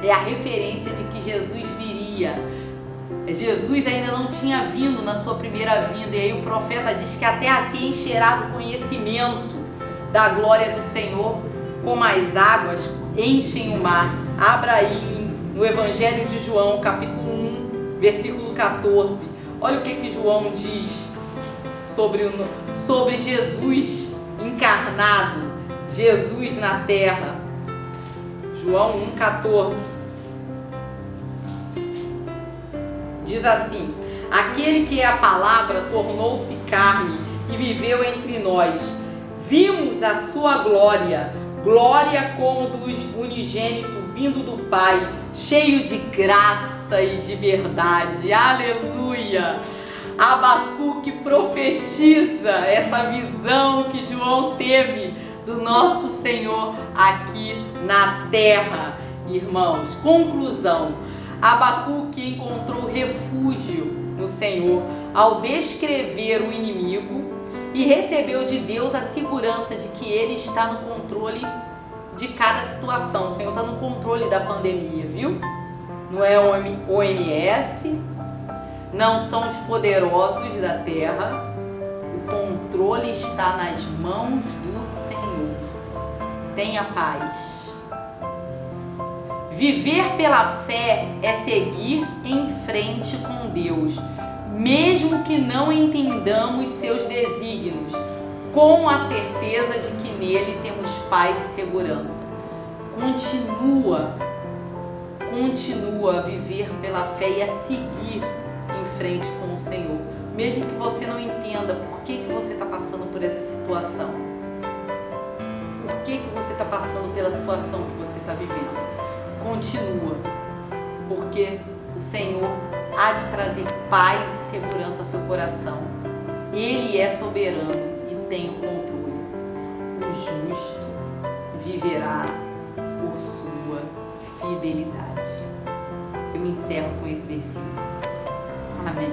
É a referência de que Jesus viria. Jesus ainda não tinha vindo na sua primeira vinda, e aí o profeta diz que a terra se encherá do conhecimento da glória do Senhor, como as águas enchem o mar. Abra aí no Evangelho de João, capítulo 1, versículo 14. Olha o que João diz sobre Jesus encarnado, Jesus na terra. João 1,14. Diz assim: aquele que é a palavra tornou-se carne e viveu entre nós. Vimos a sua glória, glória como do unigênito vindo do Pai, cheio de graça e de verdade. Aleluia! Abacuque profetiza essa visão que João teve do nosso Senhor aqui na terra. Irmãos, conclusão: Abacuque encontrou refúgio no Senhor ao descrever o inimigo e recebeu de Deus a segurança de que Ele está no controle de cada situação. O Senhor está no controle da pandemia, viu? Não é OMS, não são os poderosos da terra. O controle está nas mãos do Senhor. Tenha paz. Viver pela fé é seguir em frente com Deus, mesmo que não entendamos seus desígnios, com a certeza de que nele temos paz e segurança. Continua a viver pela fé e a seguir em frente com o Senhor, mesmo que você não entenda por que você está passando por essa situação. Por que você está passando pela situação que você está vivendo? Continua, porque o Senhor há de trazer paz e segurança ao seu coração. Ele é soberano e tem o controle. O justo viverá por sua fidelidade. Eu encerro com esse versículo. Amém.